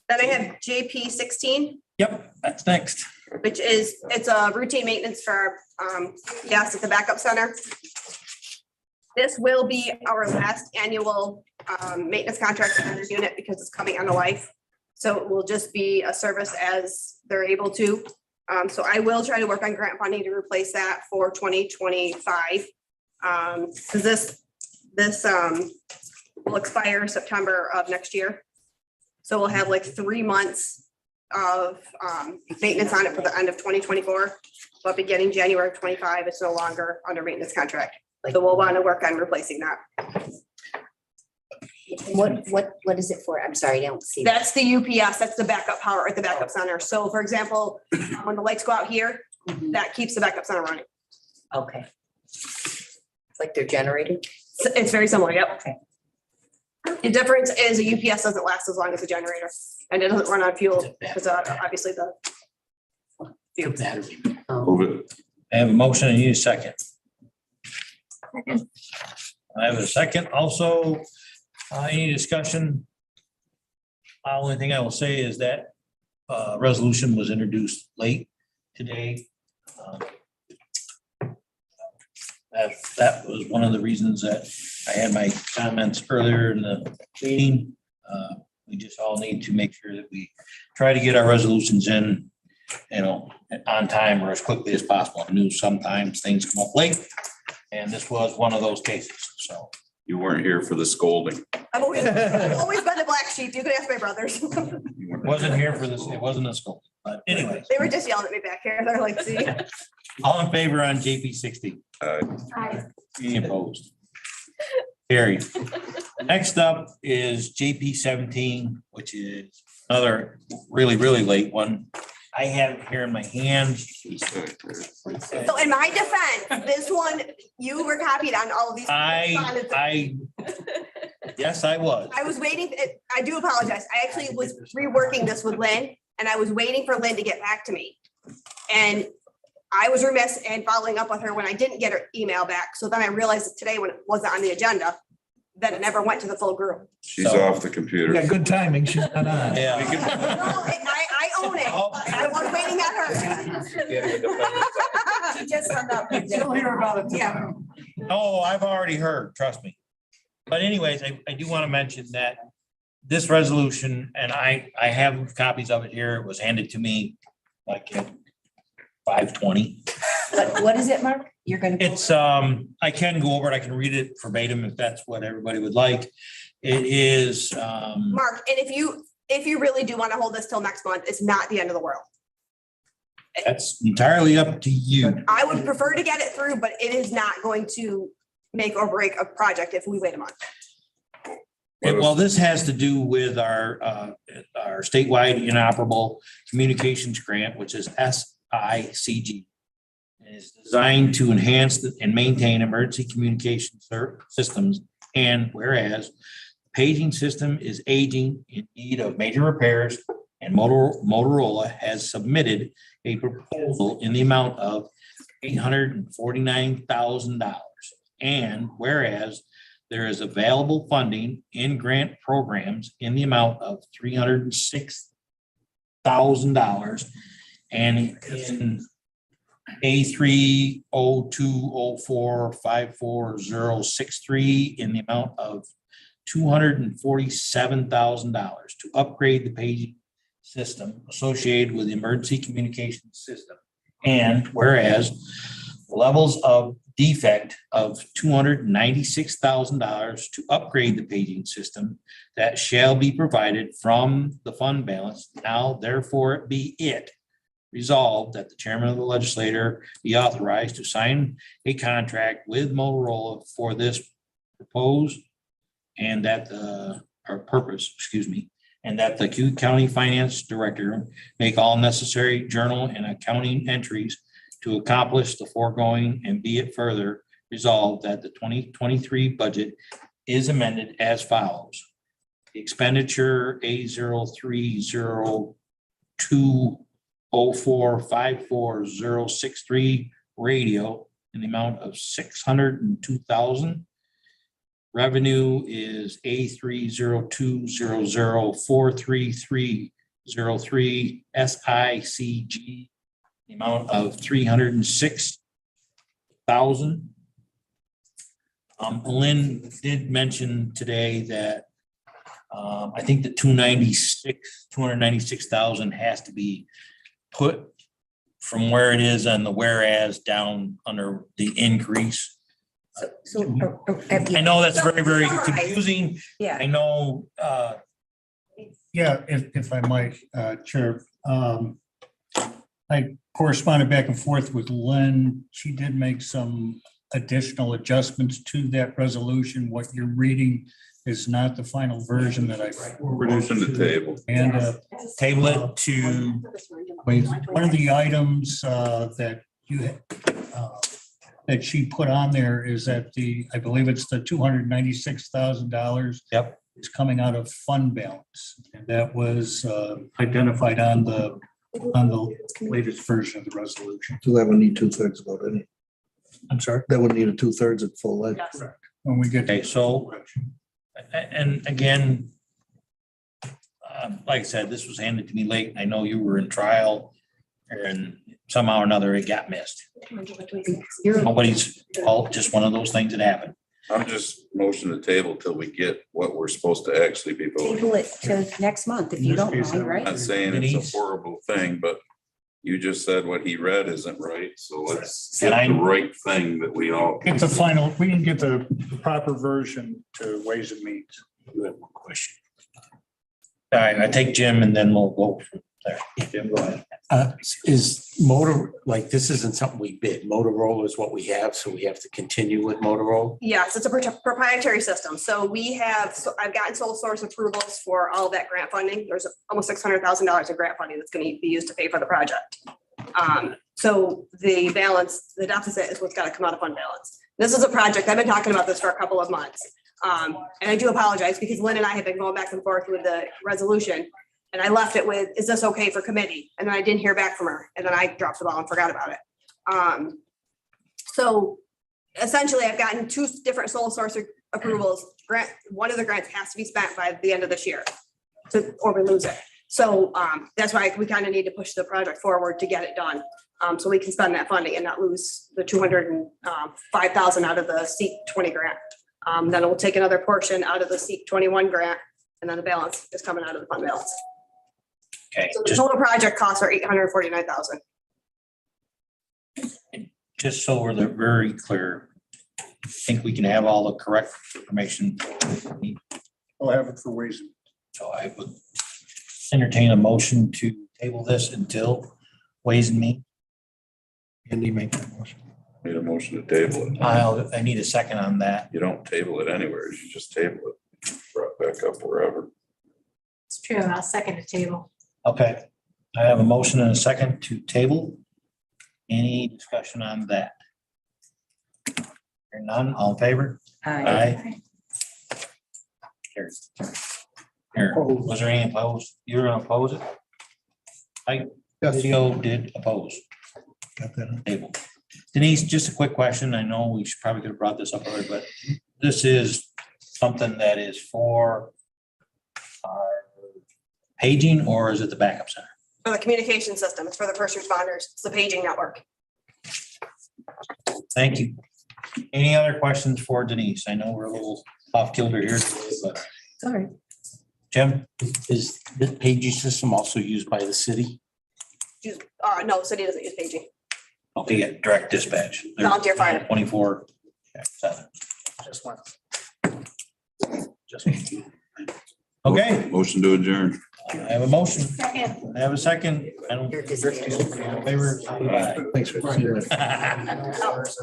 Then I have JP 16, Yep, that's next. which is, it's a routine maintenance for, gas at the backup center. This will be our last annual, maintenance contract on this unit because it's coming on the life. So it will just be a service as they're able to. So I will try to work on grant funding to replace that for 2025. Because this will expire September of next year. So we'll have like 3 months of maintenance on it for the end of 2024. But beginning January of 25, it's no longer under maintenance contract. So we'll want to work on replacing that. What is it for? I'm sorry, I don't see. That's the UPS, that's the backup power at the backup center. So for example, when the lights go out here, that keeps the backup center running. Okay. It's like they're generated? It's very similar, yep. Okay. The difference is a UPS doesn't last as long as a generator and it doesn't run on fuel because obviously the. Fuel battery. Move it. I have a motion, I need a second. I have a second also. Any discussion? Only thing I will say is that resolution was introduced late today. That was one of the reasons that I had my comments earlier in the meeting. We just all need to make sure that we try to get our resolutions in, on time or as quickly as possible. I knew sometimes things come up late, and this was one of those cases, so. You weren't here for the scolding. I've always been the black sheep. You can ask my brothers. Wasn't here for this, it wasn't a school, but anyways, They were just yelling at me back here. They're like, see, all in favor on JP 60? Aye. Any opposed? Carried. Next up is JP 17, which is another really, really late one. I have it here in my hand. so in my defense, this one, you were copied on all of these. Yes, I was. I was waiting, I do apologize. I actually was reworking this with Lynn and I was waiting for Lynn to get back to me. And I was remiss in following up with her when I didn't get her email back. So then I realized that today when it wasn't on the agenda, that it never went to the full group. She's off the computer. Yeah, good timing. She's not on. Yeah. No, I own it. I was waiting on her. She just hung up. She'll hear about it Yeah. Oh, I've already heard, trust me. But anyways, I do want to mention that this resolution, and I have copies of it here, it was handed to me like at 5:20. What is it, Mark? You're gonna. It's, I can go over it, I can read it verbatim if that's what everybody would like. It is, Mark, and if if you really do want to hold this till next month, it's not the end of the world. That's entirely up to you. I would prefer to get it through, but it is not going to make or break a project if we wait a month. Well, this has to do with our statewide inoperable communications grant, which is SICG. And it's designed to enhance and maintain emergency communication systems. And whereas the paging system is aging in need of major repairs, and Motorola has submitted a proposal in the amount of $849,000. And whereas there is available funding in grant programs in the amount of $306,000 and in A30204540063 in the amount of $247,000 to upgrade the paging system associated with the emergency communication system. And whereas the levels of defect of $296,000 to upgrade the paging system that shall be provided from the fund balance. Now therefore it be it resolved that the chairman of the legislature be authorized to sign a contract with Motorola for this proposed and that and that the Cayuga County Finance Director make all necessary journal and accounting entries to accomplish the foregoing, and be it further resolved that the 2023 budget is amended as follows. The expenditure A030204540063 radio in the amount of $602,000. Revenue is A3020043303 SICG, the amount of $306,000. Lynn did mention today that I think the 296,000 has to be put from where it is on the whereas down under the increase. I know that's very, very confusing. Yeah. I know, Yeah, if I might, Chair, I corresponded back and forth with Lynn. She did make some additional adjustments to that resolution. What you're reading is not the final version that I forwarded. Motion to table. And table it to, one of the items that you that she put on there is that I believe it's the $296,000. Yep. Is coming out of fund balance. And that was identified on the latest version of the resolution. So that would need 2/3 vote, any. I'm sorry? That would need a 2/3 at full leg. Correct. When we get. okay, so, and again, like I said, this was handed to me late. I know you were in trial and somehow or another it got missed. Nobody's fault, just one of those things that happen. I'm just motion to table till we get what we're supposed to actually be voting. Table it to next month if you don't mind, I'm right? not saying it's a horrible thing, but you just said what he read isn't right, so let's get the right thing that we all. Get the final, we can get the proper version to Ways and Means. You have one question. All right, I take Jim and then we'll go from there. Jim, go ahead. Is like, this isn't something we bid. Motorola is what we have, so we have to continue with Motorola? Yes, it's a proprietary system. So I've gotten sole source approvals for all that grant funding. There's almost $600,000 of grant funding that's going to be used to pay for the project. So the balance, the deficit is what's got to come out of fund balance. This is a project, I've been talking about this for a couple of months. And I do apologize because Lynn and I have been going back and forth with the resolution. And I left it with, is this okay for committee? And then I didn't hear back from her. And then I dropped the ball and forgot about it. So essentially I've gotten 2 different sole source approvals. One of the grants has to be spent by the end of this year or we lose it. So that's why we kind of need to push the project forward to get it done. So we can spend that funding and not lose the $205,000 out of the SEEK 20 grant. Then we'll take another portion out of the SEEK 21 grant and then the balance is coming out of the fund balance. Okay, So the total project costs are $849,000. just so we're very clear, I think we can have all the correct information. I'll have it for Ways and So I would entertain a motion to table this until Ways and Means. Andy, make that motion. Need a motion to table it. I need a second on that. You don't table it anywhere. You just table it. Brought back up wherever. It's true. I'll second the table. Okay, I have a motion and a second to table. Any discussion on that? Hearing none, all in favor? Aye. Carried. Here, was there any opposed? You were gonna oppose it? Video did oppose. Got that? Table. Denise, just a quick question. I know we should probably could have brought this up earlier, but this is something that is for our paging, or is it the backup center? For the communication system, it's for the first responders, it's the paging network. Thank you. Any other questions for Denise? I know we're a little off kilter here today, but Sorry. Jim? Is the paging system also used by the city? No, city doesn't use paging. Okay, yeah, direct dispatch. Volunteer fire. 24/7. Just one. Okay, Motion to adjourn. I have a motion. Second. I have a second. I don't. You're disappearing. Favor. Aye. Thanks for seeing that.